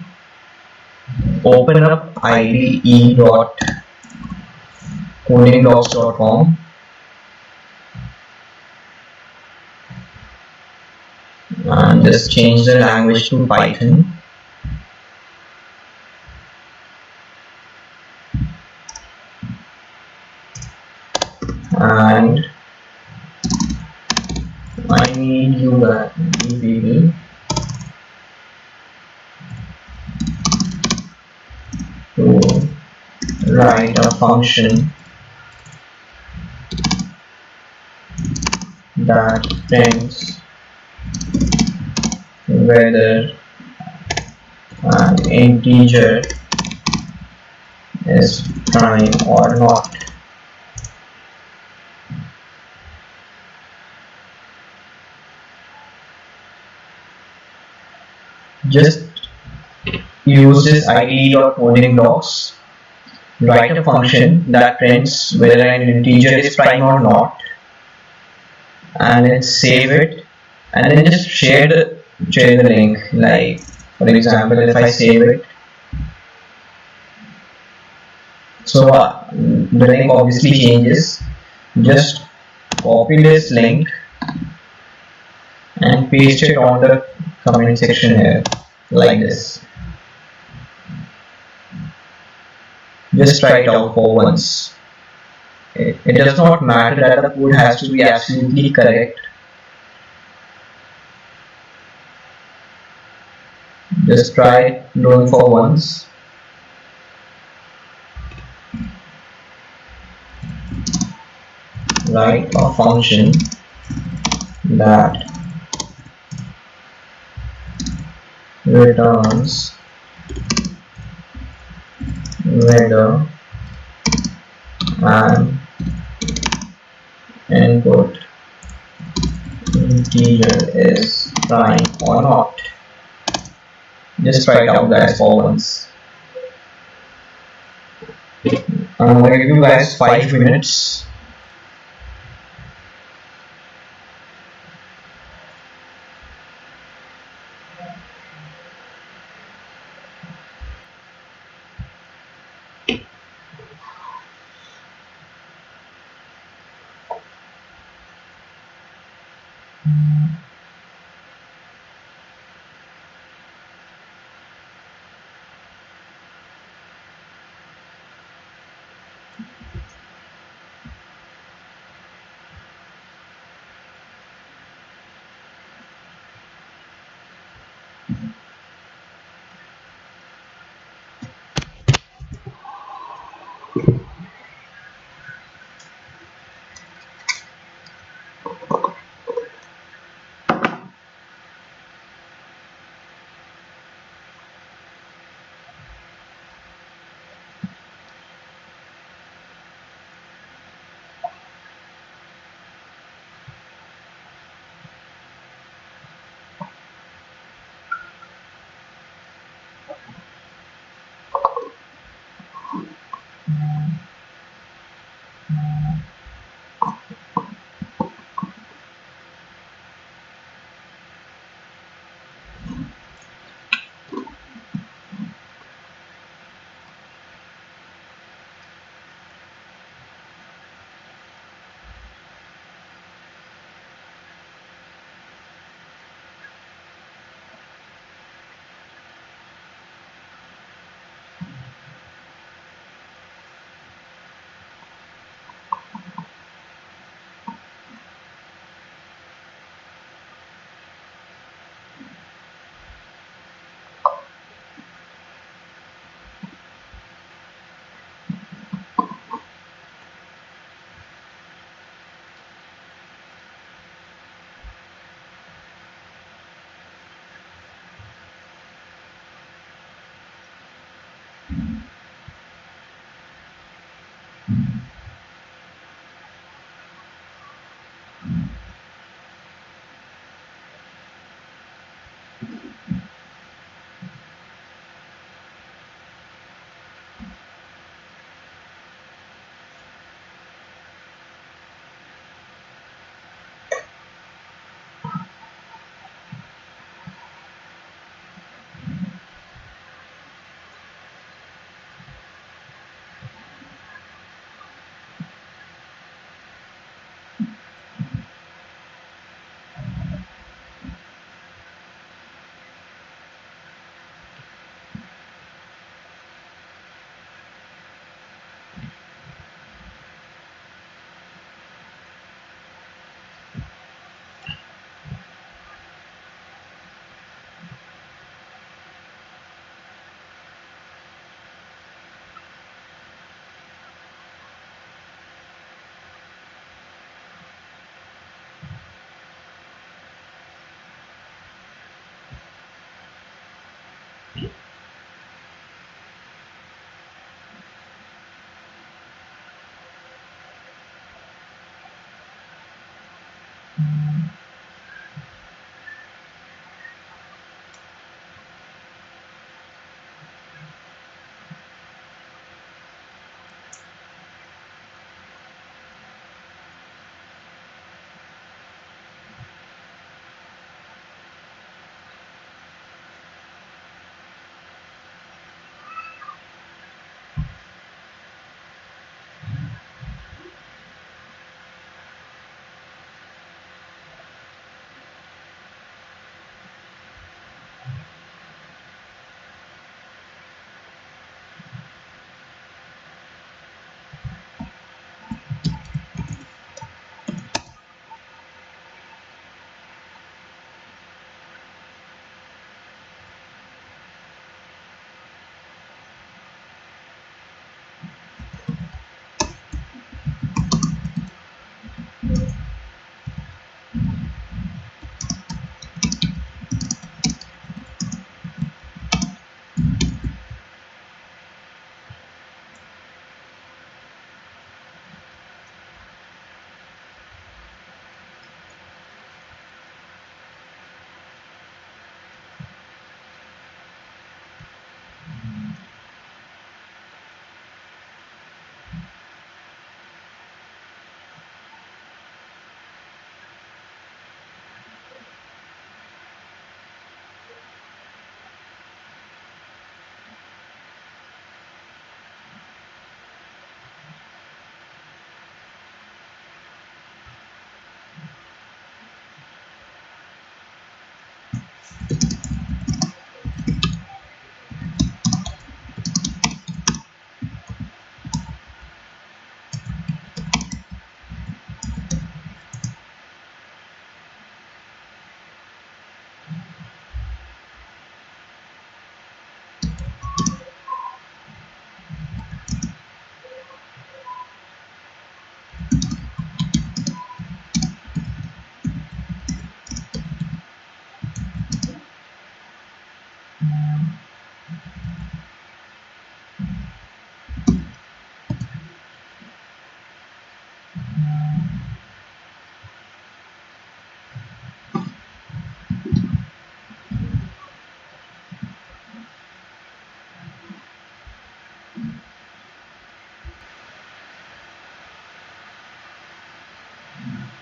A: Open up ide.codingdocs.com and just change the language to Python. And I need you people to write a function that prints whether an integer is prime or not. Just use this ide.codingdocs, write a function that prints whether an integer is prime or not, and then save it, and then just share the link. Like for example, if I save it, so the link obviously changes. Just copy this link and paste it on the comment section here, like this. Just try it out for once. It does not matter that the code has to be absolutely correct. Just try doing for once. write a function that returns whether an input integer is prime or not. Just try it out, guys, for once. I'm gonna give you guys 5 minutes.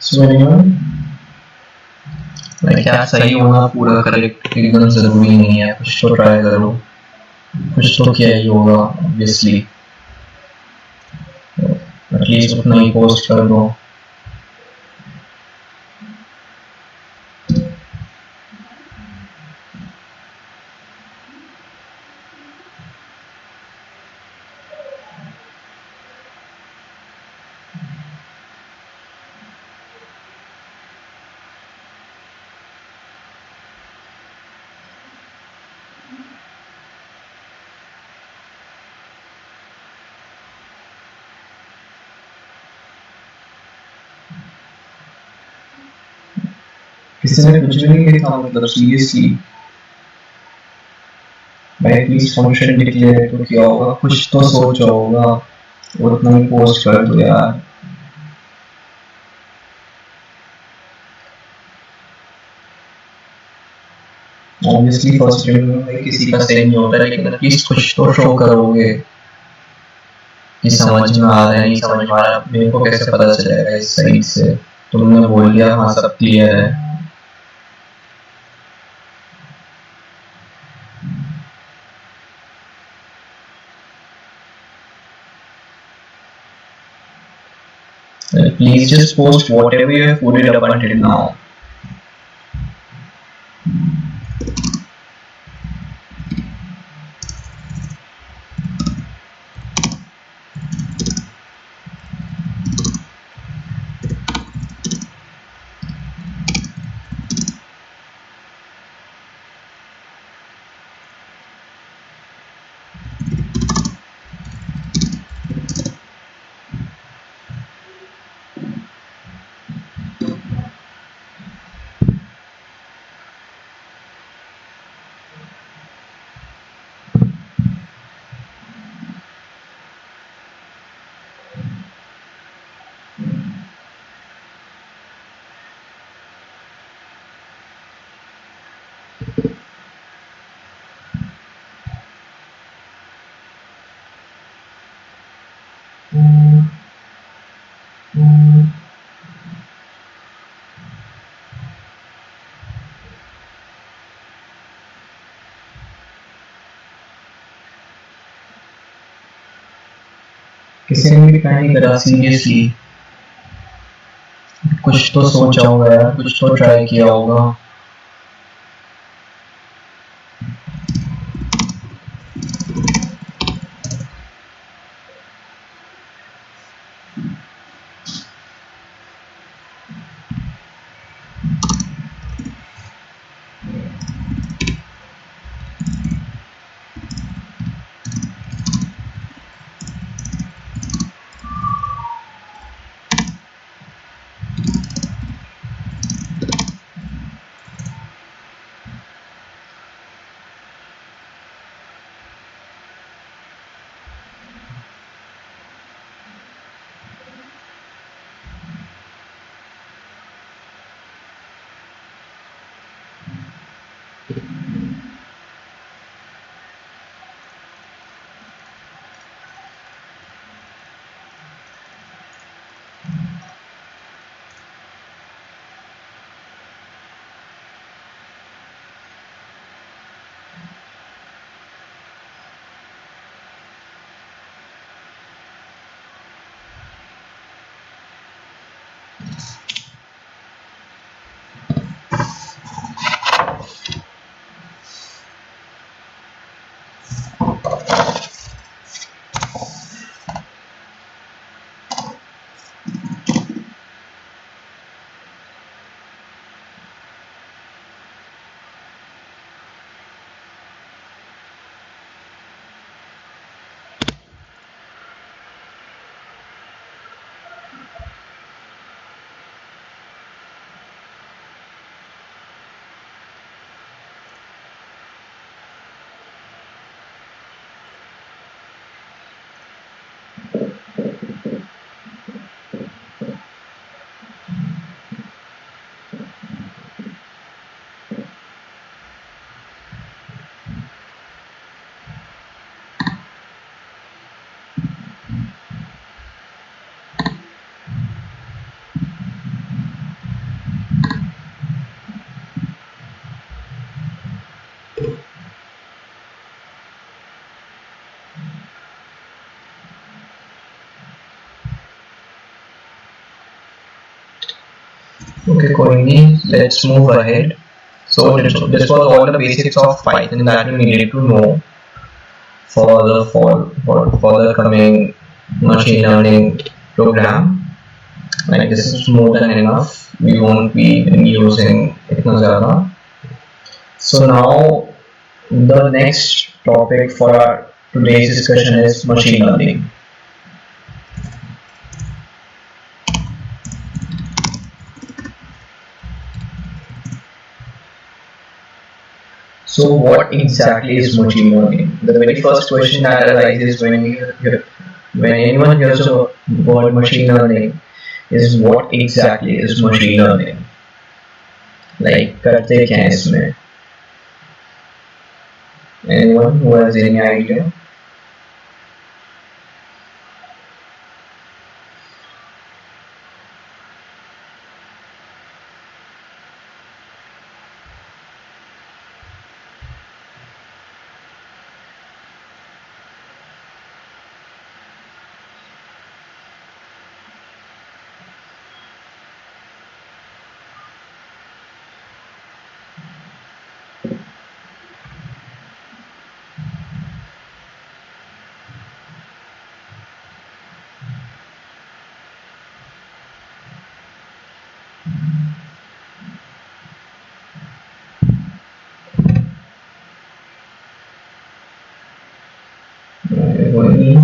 A: So anyone, like क्या सही होना पूरा correct एकदम जरूरी नहीं है, कुछ तो ट्राई करो, कुछ तो किया ही होगा ऑब्वियसली, एटलीस्ट उतना ही पोस्ट कर दो. किसी ने कुछ भी नहीं लिखा, मतलब सीरियसली भाई प्लीज फंक्शन डिक्लेयर तो किया होगा, कुछ तो सोचा होगा, उतना ही पोस्ट कर दो यार. ऑब्वियसली फर्स्ट रिव्यू में किसी का सही नहीं होता, लेकिन एटलीस्ट कुछ तो शो करोगे कि समझ में आ रहा है, नहीं समझ में आ रहा, मेरे को कैसे पता चलेगा इस साइड से. तुमने बोल दिया हाँ सब क्लियर है. Please just post whatever you have put it up until now. किसी ने भी ट्राई नहीं करा सीरियसली, कुछ तो सोचा होगा यार, कुछ तो ट्राई किया होगा. Okay, Koini, let's move ahead. So this was all the basics of Python that you needed to know for the coming machine learning program. Like this is more than enough. We won't be using itna zyada. So now the next topic for our today's discussion is machine learning. So what exactly is machine learning? The very first question that arises when anyone hears the word machine learning is what exactly is machine learning? Like करते क्या है इसमें? Anyone who has any idea?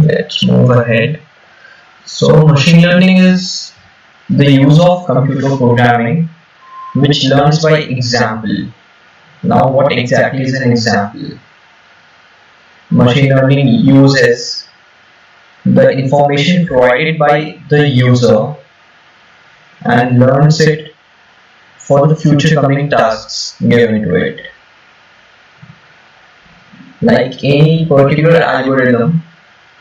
A: Let's move ahead. So machine learning is the use of computer programming which learns by example. Now what exactly is an example? Machine learning uses the information provided by the user and learns it for the future coming tasks given to it. Like any particular algorithm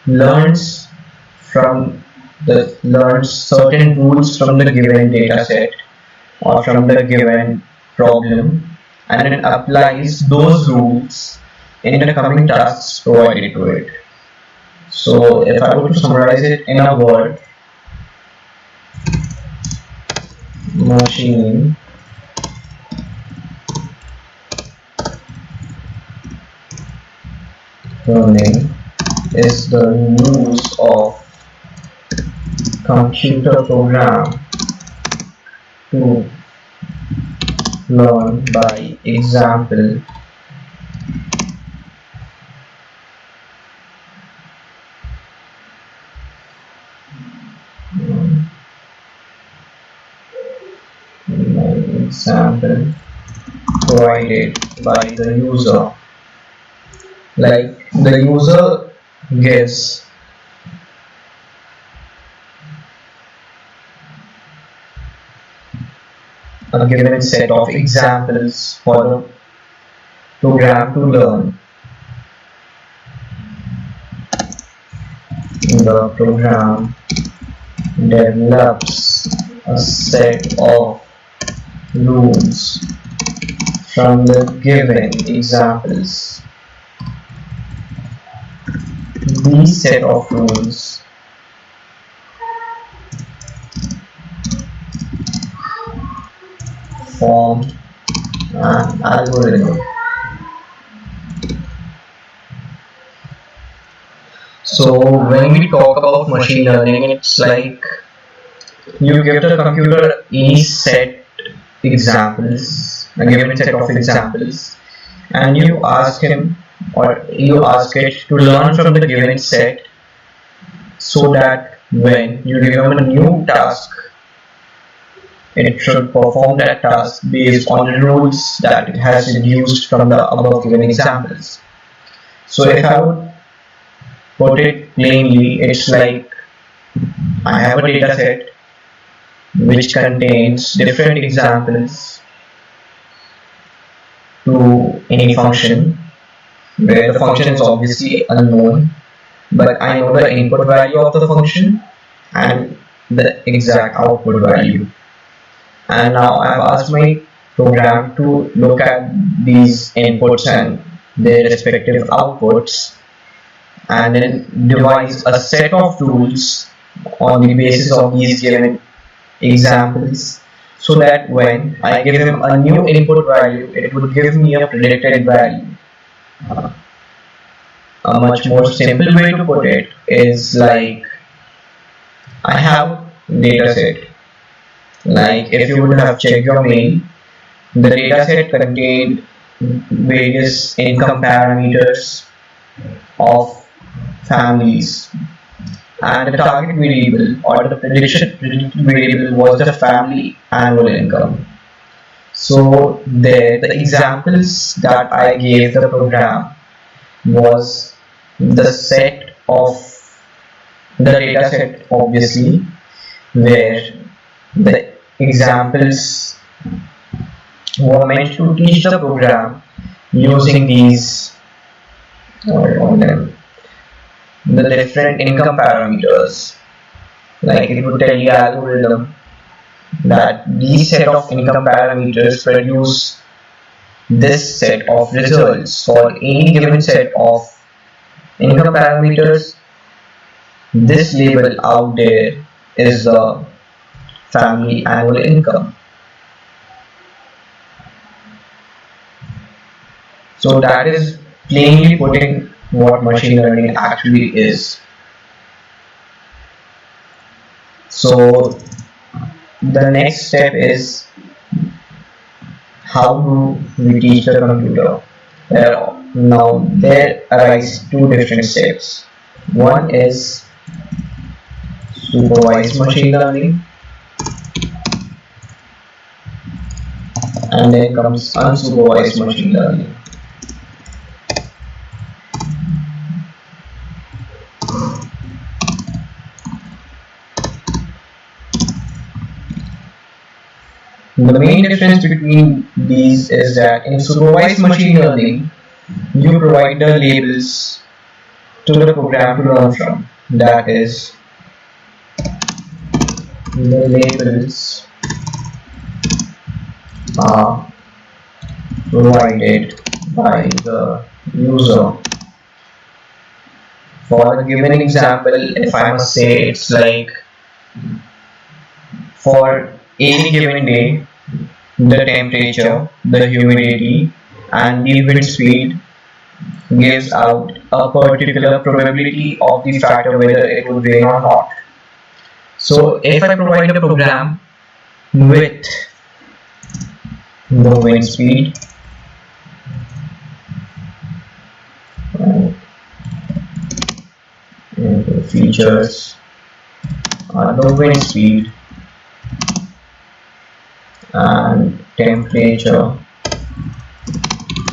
A: learns learns certain rules from the given data set or from the given problem and then applies those rules in the coming tasks provided to it. So if I were to summarize it in a word, machine learning is the use of computer program to learn by example example provided by the user. Like the user gives a given set of examples for the program to learn. The program develops a set of rules from the given examples. These set of rules form an algorithm. So when we talk about machine learning, it's like you give the computer any set examples, a given set of examples, and you ask him or you ask it to learn from the given set so that when you give him a new task, it should perform that task based on the rules that it has deduced from the above given examples. So if I would put it plainly, it's like I have a data set which contains different examples to any function where the function is obviously unknown, but I know the input value of the function and the exact output value. And now I've asked my program to look at these inputs and their respective outputs and then devise a set of rules on the basis of these given examples so that when I give him a new input value, it would give me a predicted value. Uh, a much more simple way to put it is like I have data set. Like if you would have checked your mail, the data set contained various income parameters of families, and the target variable or the predicted variable was the family annual income. So there, the examples that I gave the program was the set of the data set, obviously, where the examples were meant to teach the program using these on them the different income parameters. Like it would tell the algorithm that these set of income parameters produce this set of results for any given set of income parameters. This label out there is the family annual income. So that is plainly putting what machine learning actually is. So the next step is how do we teach the computer? Now there arise two different steps. One is supervised machine learning, and then comes unsupervised machine learning. The main difference between these is that in supervised machine learning, you provide the labels to the program to learn from. That is, the labels are provided by the user. For a given example, if I must say, it's like for any given day, the temperature, the humidity, and the wind speed gives out a particular probability of the factor whether it would rain or not. So if I provide a program with the wind speed, the features are the wind speed and temperature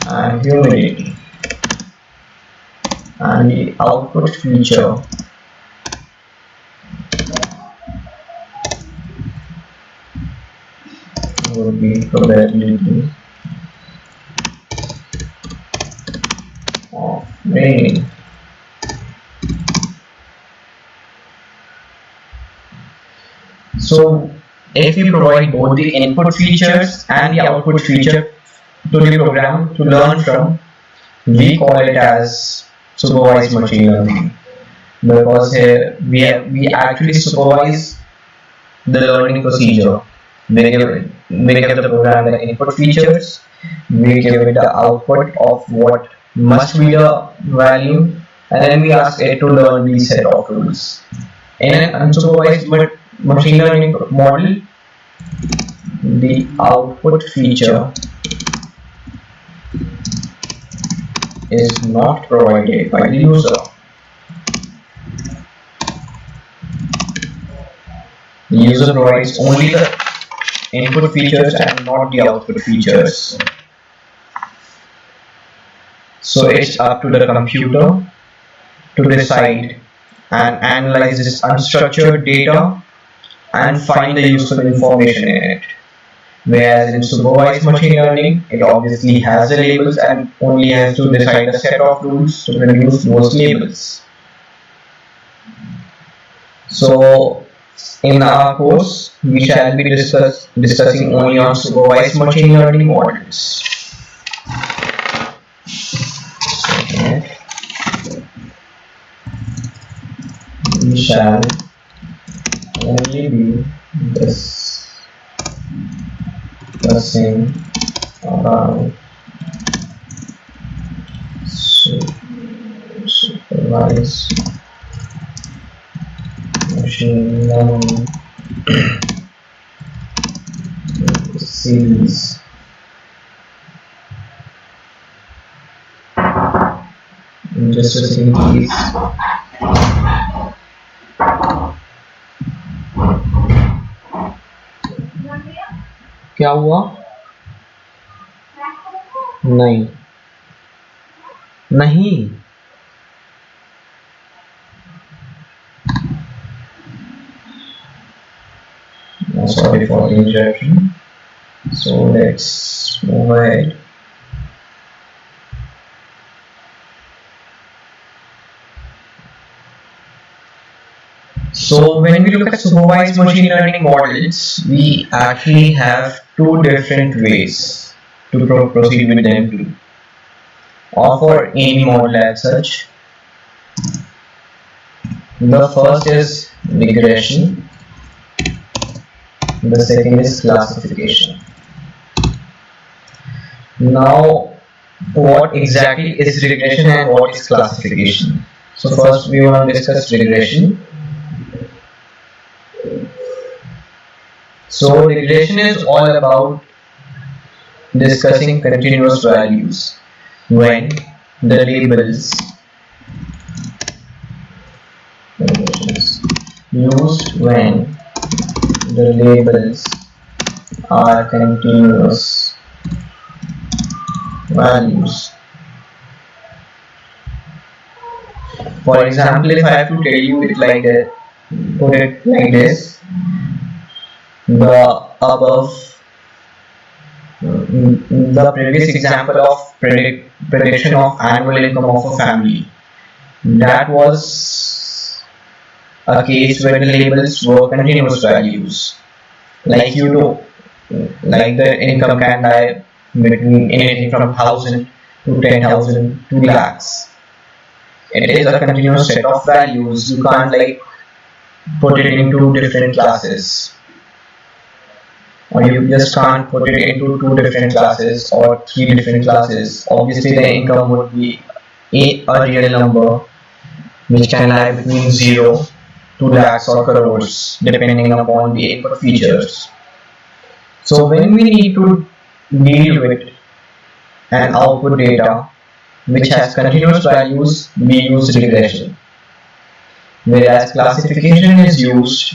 A: and humidity, and the output feature would be probability of raining. So if we provide both the input features and the output feature to the program to learn from, we call it as supervised machine learning, because here we actually supervise the learning procedure. We give the program the input features, we give it the output of what must be the value, and then we ask it to learn these set of rules. In an unsupervised machine learning model, the output feature is not provided by the user. The user provides only the input features and not the output features. So it's up to the computer to decide and analyze this unstructured data and find the useful information in it. Whereas in supervised machine learning, it obviously has the labels and only has to decide a set of rules to produce those labels. So in our course, we shall be discussing only on supervised machine learning models. Okay. We shall only be this discussing about supervised machine learning series. Just a second, please. क्या हुआ? नहीं नहीं sorry for the interruption. So let's move ahead. So when we look at supervised machine learning models, we actually have two different ways to proceed with them too. Or for any model as such. The first is regression. The second is classification. Now, what exactly is regression and what is classification? So first we want to discuss regression. So regression is all about discussing continuous values when the labels used when the labels are continuous values. For example, if I have to tell you it like that, put it like this: the previous example of prediction of annual income of a family, that was a case where the labels were continuous values. Like you know, like the income can lie between anything from 1,000 to 10,000 to lakhs. It is a continuous set of values. You can't like put it into different classes, or you just can't put it into two different classes or three different classes. Obviously, the income would be a real number which can lie between 0 to lakhs or crores depending upon the input features. So when we need to deal with an output data which has continuous values, we use regression, whereas classification is used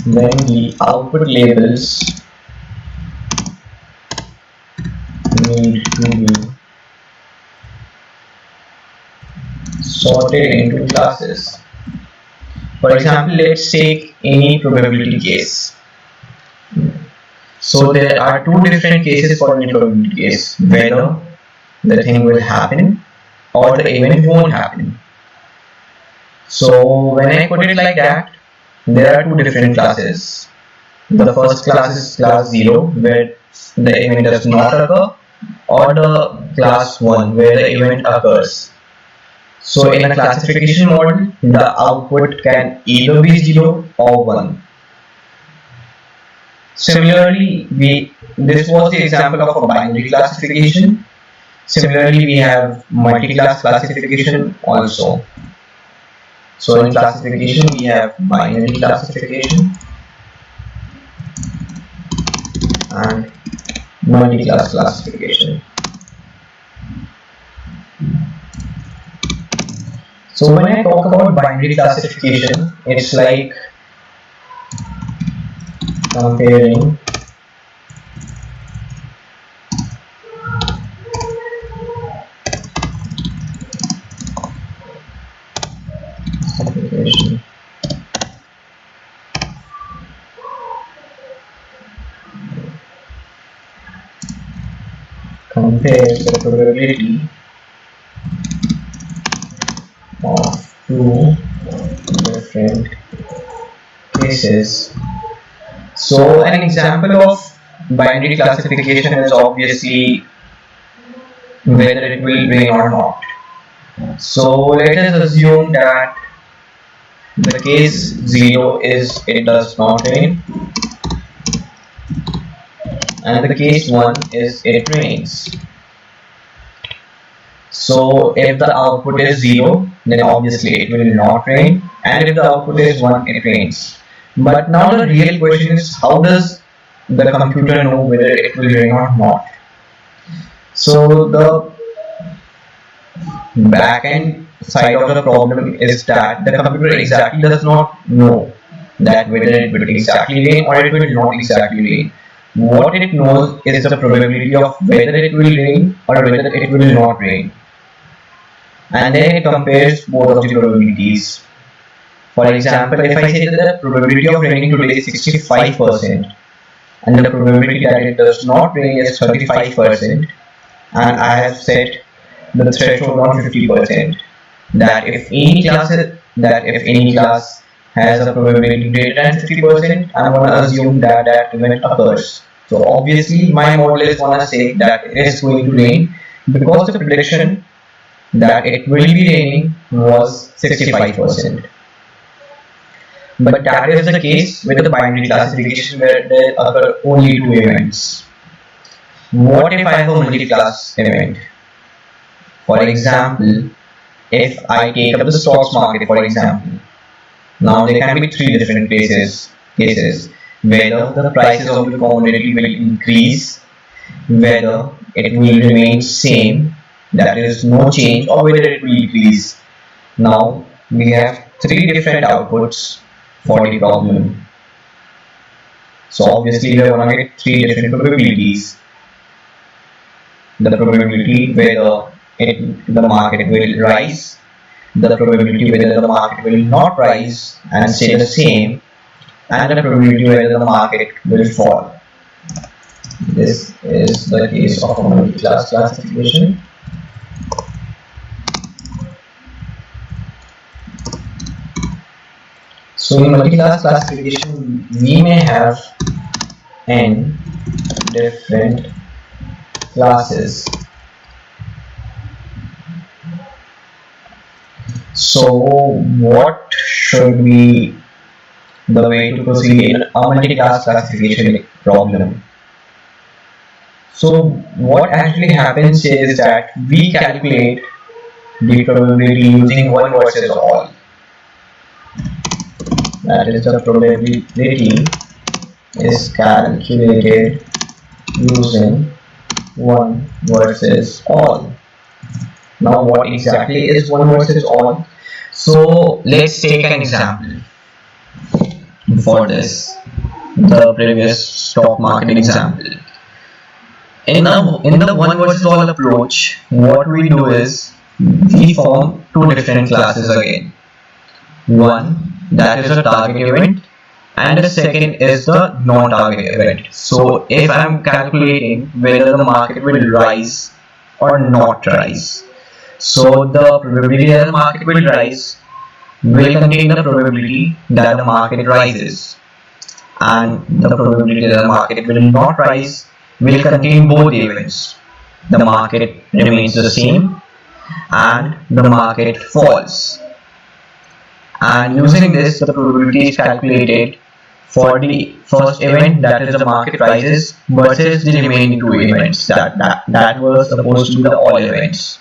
A: when the output labels need to be sorted into classes. For example, let's take any probability case. So there are two different cases for any probability case: whether the thing will happen or the event won't happen. So when I put it like that, there are two different classes. The first class is class 0, where the event does not occur, or the class 1, where the event occurs. So in a classification model, the output can either be 0 or 1. Similarly, this was the example of a binary classification. Similarly, we have multi-class classification also. So in classification, we have binary classification and multi-class classification. So when I talk about binary classification, it's like comparing the probability of two different cases. So an example of binary classification is obviously whether it will rain or not. So let us assume that the case 0 is it does not rain, and the case 1 is it rains. So if the output is 0, then obviously it will not rain, and if the output is 1, it rains. But now the real question is, how does the computer know whether it will rain or not? So the back end side of the problem is that the computer exactly does not know that whether it will exactly rain or it will not exactly rain. What it knows is the probability of whether it will rain or whether it will not rain. And then it compares both of the probabilities. For example, if I say that the probability of raining today is 65% and the probability that it does not rain is 35%, and I have set the threshold on 50%, that if any class has a probability greater than 50%, I'm gonna assume that that event occurs. So obviously my model is gonna say that it is going to rain because the prediction that it will be raining was 65%. But that is the case with the binary classification where there occur only two events. What if I have a multi-class event? For example, if I take up the stocks market, for example, now there can be three different cases whether the prices of the commodity will increase, whether it will remain same, that is no change, or whether it will decrease. Now we have three different outputs for the problem. So obviously we are going to get three different probabilities. The probability whether the market will rise, the probability whether the market will not rise and stay the same, and the probability whether the market will fall. This is the case of a multi-class classification. So in multi-class classification, we may have n different classes. So what should be the way to proceed in a multi-class classification problem? So what actually happens is that we calculate the probability using 1 versus all. That is, the probability is calculated using 1 versus all. Now what exactly is 1 versus all? So let's take an example for this, the previous stock market example. In the 1 versus all approach, what we do is we form two different classes again. One that is a target event, and the second is the non-target event. So if I am calculating whether the market will rise or not rise, so the probability that the market will rise will contain the probability that the market rises, and the probability that the market will not rise will contain both the events. The market remains the same and the market falls. And using this, the probability is calculated for the first event, that is the market rises, versus the remaining two events that were supposed to be the all events.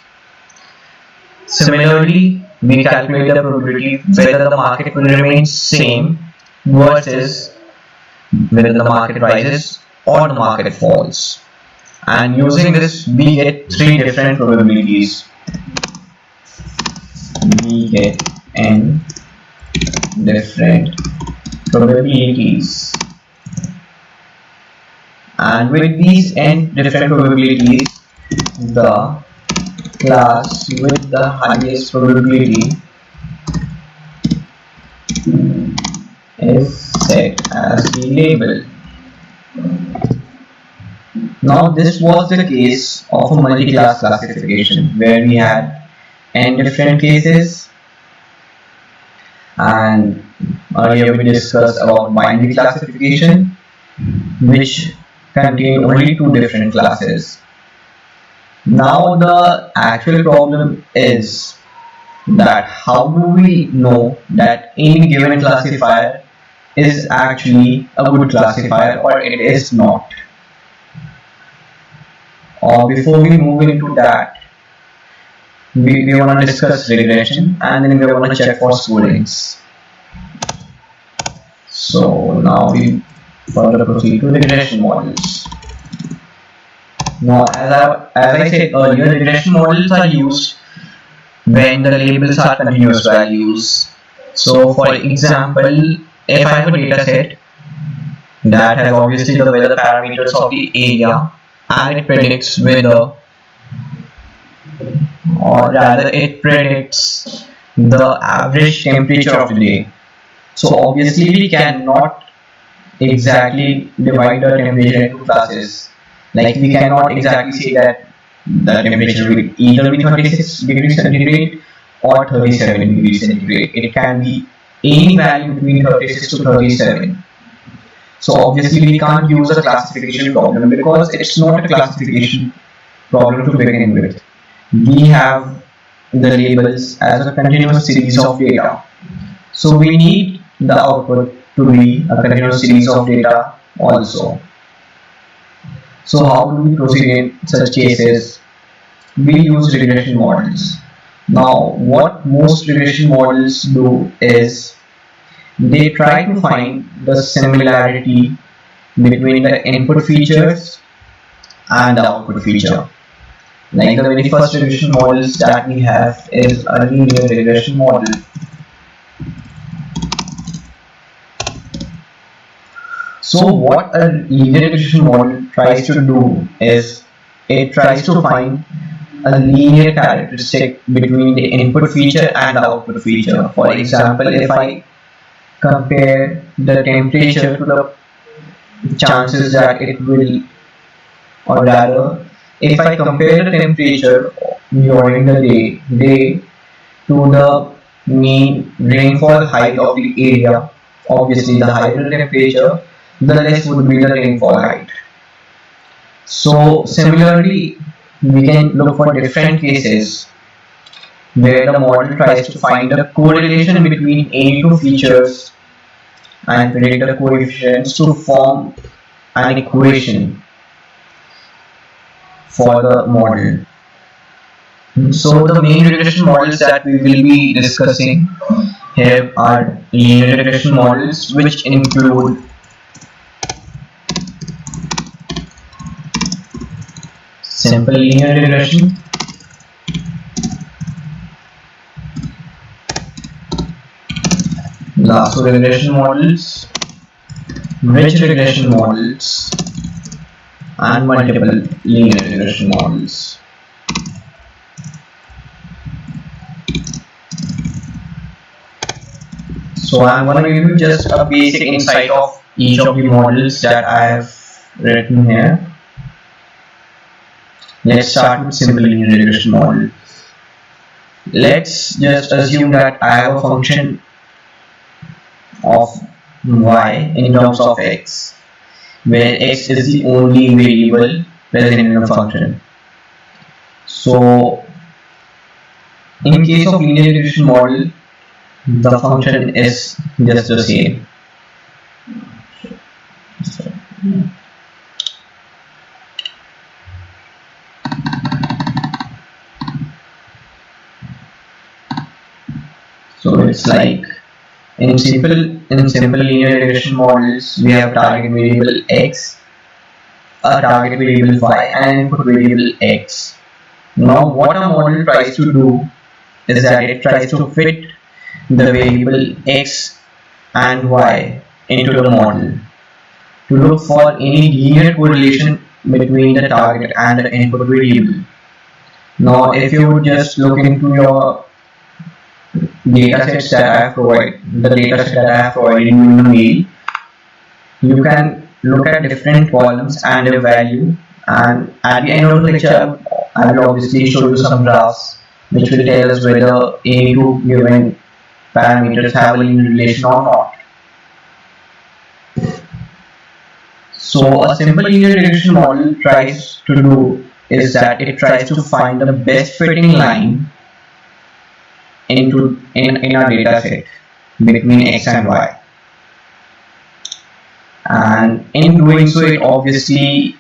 A: Similarly, we calculate the probability whether the market will remain same versus whether the market rises or the market falls. And using this, we get three different probabilities. We get n different probabilities, and with these n different probabilities, the class with the highest probability is set as the label. Now this was the case of a multi-class classification where we had n different cases, and earlier we discussed about binary classification, which contain only two different classes. Now the actual problem is that how do we know that any given classifier is actually a good classifier or it is not? Before we move into that, we want to discuss regression and then we want to check for schoolings. So now we further proceed to regression models. Now, as I said earlier, regression models are used when the labels are continuous values. So, for example, if I have a data set that has obviously the weather parameters of the area and it predicts weather, or rather, it predicts the average temperature of the day. So, obviously, we cannot exactly divide the temperature into classes. Like we cannot exactly say that the temperature will either be 36 degrees centigrade or 37 degrees centigrade. It can be any value between 36 to 37. So obviously we can't use a classification problem because it's not a classification problem to begin with. We have the labels as a continuous series of data. So we need the output to be a continuous series of data also. So how do we proceed in such cases? We use regression models. Now what most regression models do is they try to find the similarity between the input features and the output feature. Like the very first regression models that we have is a linear regression model. So what a linear regression model tries to do is it tries to find a linear characteristic between the input feature and the output feature. For example, if I compare the temperature to the chances that it will, or rather, if I compare the temperature during the day to the mean rainfall height of the area, obviously the higher the temperature, the less would be the rainfall height. So similarly, we can look for different cases where the model tries to find a correlation between any two features and predict the coefficients to form an equation for the model. So the main regression models that we will be discussing here are linear regression models, which include simple linear regression, lasso regression models, ridge regression models, and multiple linear regression models. So I'm going to give you just a basic insight of each of the models that I have written here. Let's start with simple linear regression model. Let's just assume that I have a function of y in terms of x, where x is the only variable present in the function. So in case of linear regression model, the function is just the same. So it's like in simple linear regression models, we have target variable x, a target variable y, and an input variable x. Now what a model tries to do is that it tries to fit the variable x and y into the model to look for any linear correlation between the target and the input variable. Now if you would just look into your datasets that I have provided, the dataset that I have provided you in the mail, you can look at different columns and a value, and at the end of the lecture I will obviously show you some graphs which will tell us whether any two given parameters have a linear relation or not. So a simple linear regression model tries to do is that it tries to find the best fitting line in our data set between x and y, and in doing so it obviously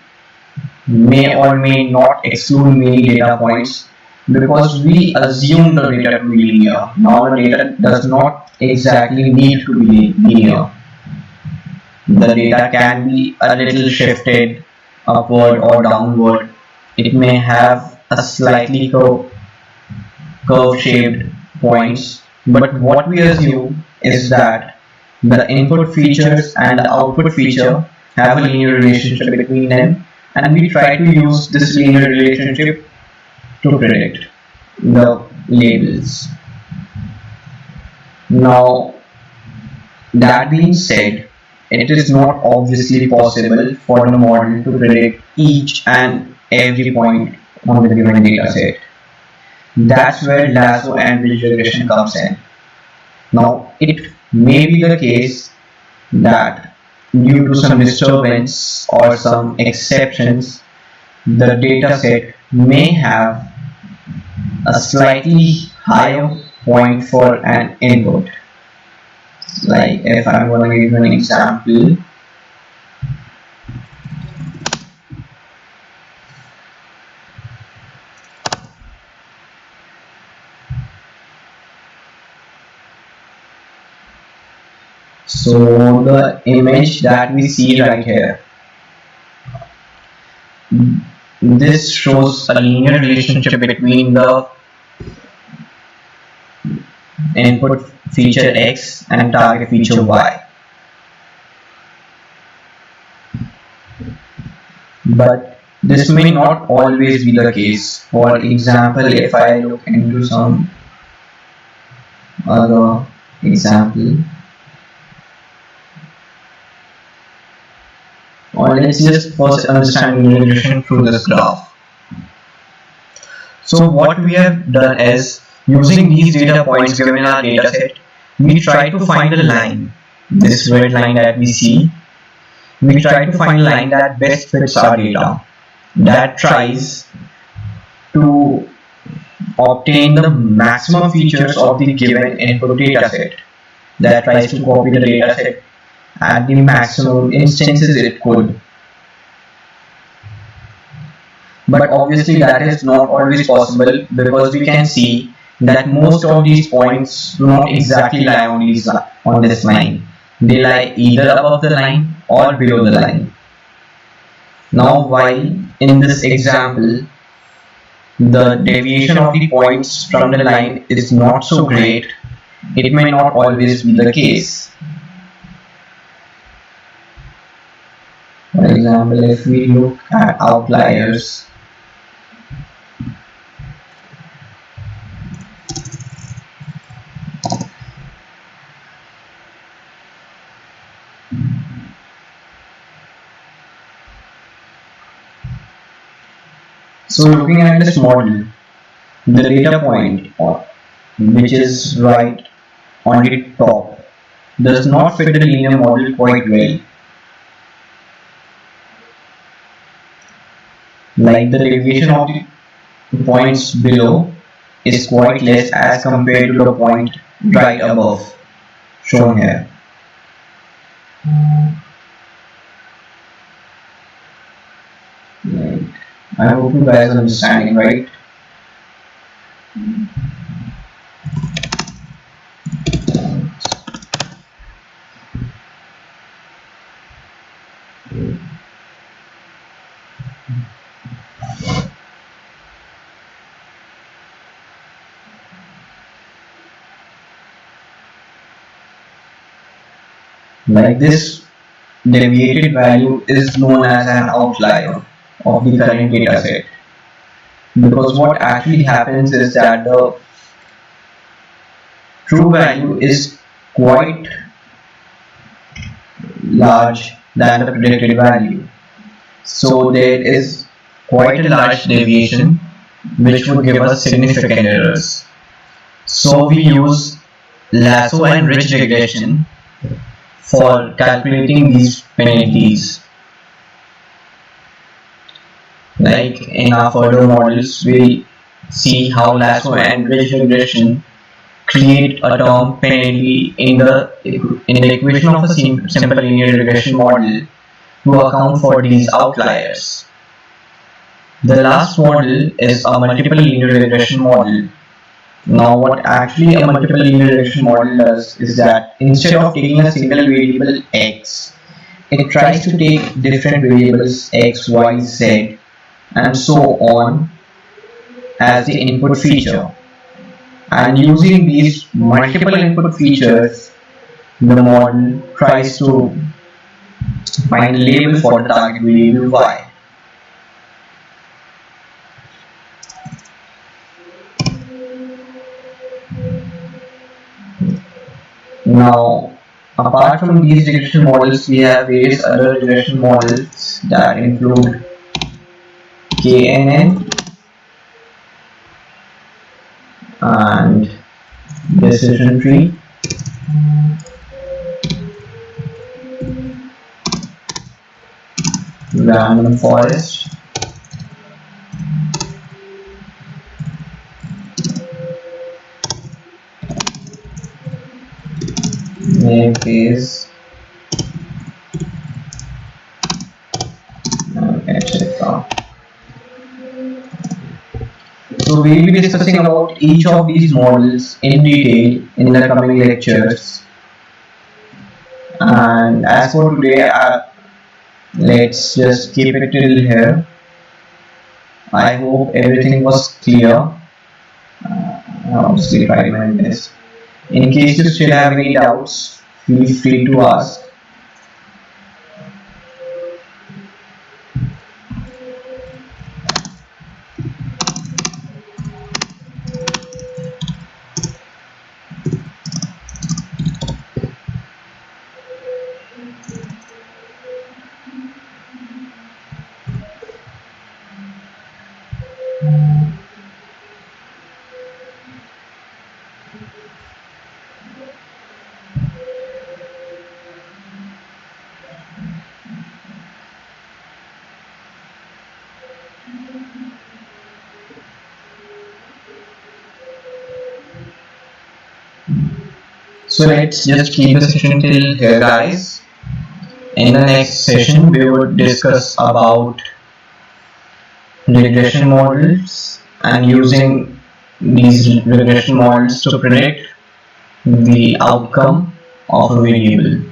A: may or may not exclude many data points because we assume the data to be linear. Now the data does not exactly need to be linear. The data can be a little shifted upward or downward. It may have a slightly curve shaped points, but what we assume is that the input features and the output feature have a linear relationship between them, and we try to use this linear relationship to predict the labels. Now, that being said, it is not obviously possible for the model to predict each and every point on the given data set. That's where lasso and ridge regression comes in. Now, it may be the case that due to some disturbance or some exceptions, the data set may have a slightly higher point for an input. Like if I'm going to give you an example, so the image that we see right here, this shows a linear relationship between the input feature X and target feature Y. But this may not always be the case. For example, if I look into some other example, or let's just first understand linear regression through this graph. So what we have done is, using these data points given in our data set, we try to find a line, this red line that we see. We try to find a line that best fits our data, that tries to obtain the maximum features of the given input data set, that tries to copy the data set at the maximum instances it could. But obviously that is not always possible because we can see that most of these points do not exactly lie on this line. They lie either above the line or below the line. Now while in this example the deviation of the points from the line is not so great, it may not always be the case. For example, if we look at outliers, so looking at this model, the data point which is right on the top does not fit the linear model quite well. Like the deviation of the points below is quite less as compared to the point right above shown here. I hope you guys are understanding, right? Like this deviated value is known as an outlier of the current data set, because what actually happens is that the true value is quite large than the predicted value. So there is quite a large deviation which would give us significant errors. So we use lasso and ridge regression for calculating these penalties. Like in our further models, we'll see how lasso and ridge regression create a term penalty in the equation of a simple linear regression model to account for these outliers. The last model is a multiple linear regression model. Now what actually a multiple linear regression model does is that instead of taking a single variable x, it tries to take different variables x, y, z and so on as the input feature. And using these multiple input features, the model tries to find a label for the target variable y. Now, apart from these regression models, we have various other regression models that include KNN and decision tree, random forest, name phase, etc. So we will be discussing about each of these models in detail in the coming lectures. And as for today, let's just keep it till here. I hope everything was clear. I'll still try my best. In case you still have any doubts, feel free to ask. So let's just keep the session till here, guys. In the next session, we would discuss about regression models and using these regression models to predict the outcome of a variable.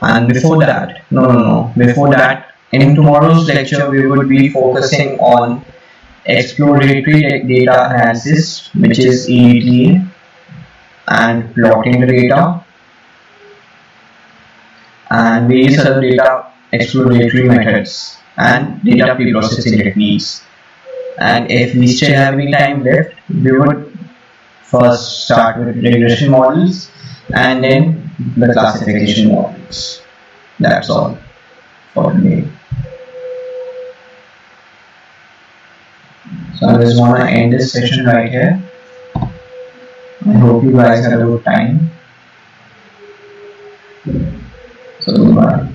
A: And before that, before that, in tomorrow's lecture, we would be focusing on exploratory data analysis, which is EDTA, and plotting the data, and various other data exploratory methods and data pre-processing techniques. And if we still have any time left, we would first start with regression models and then the classification models. That's all for today. So I just want to end this session right here. I hope you guys had a good time. So goodbye.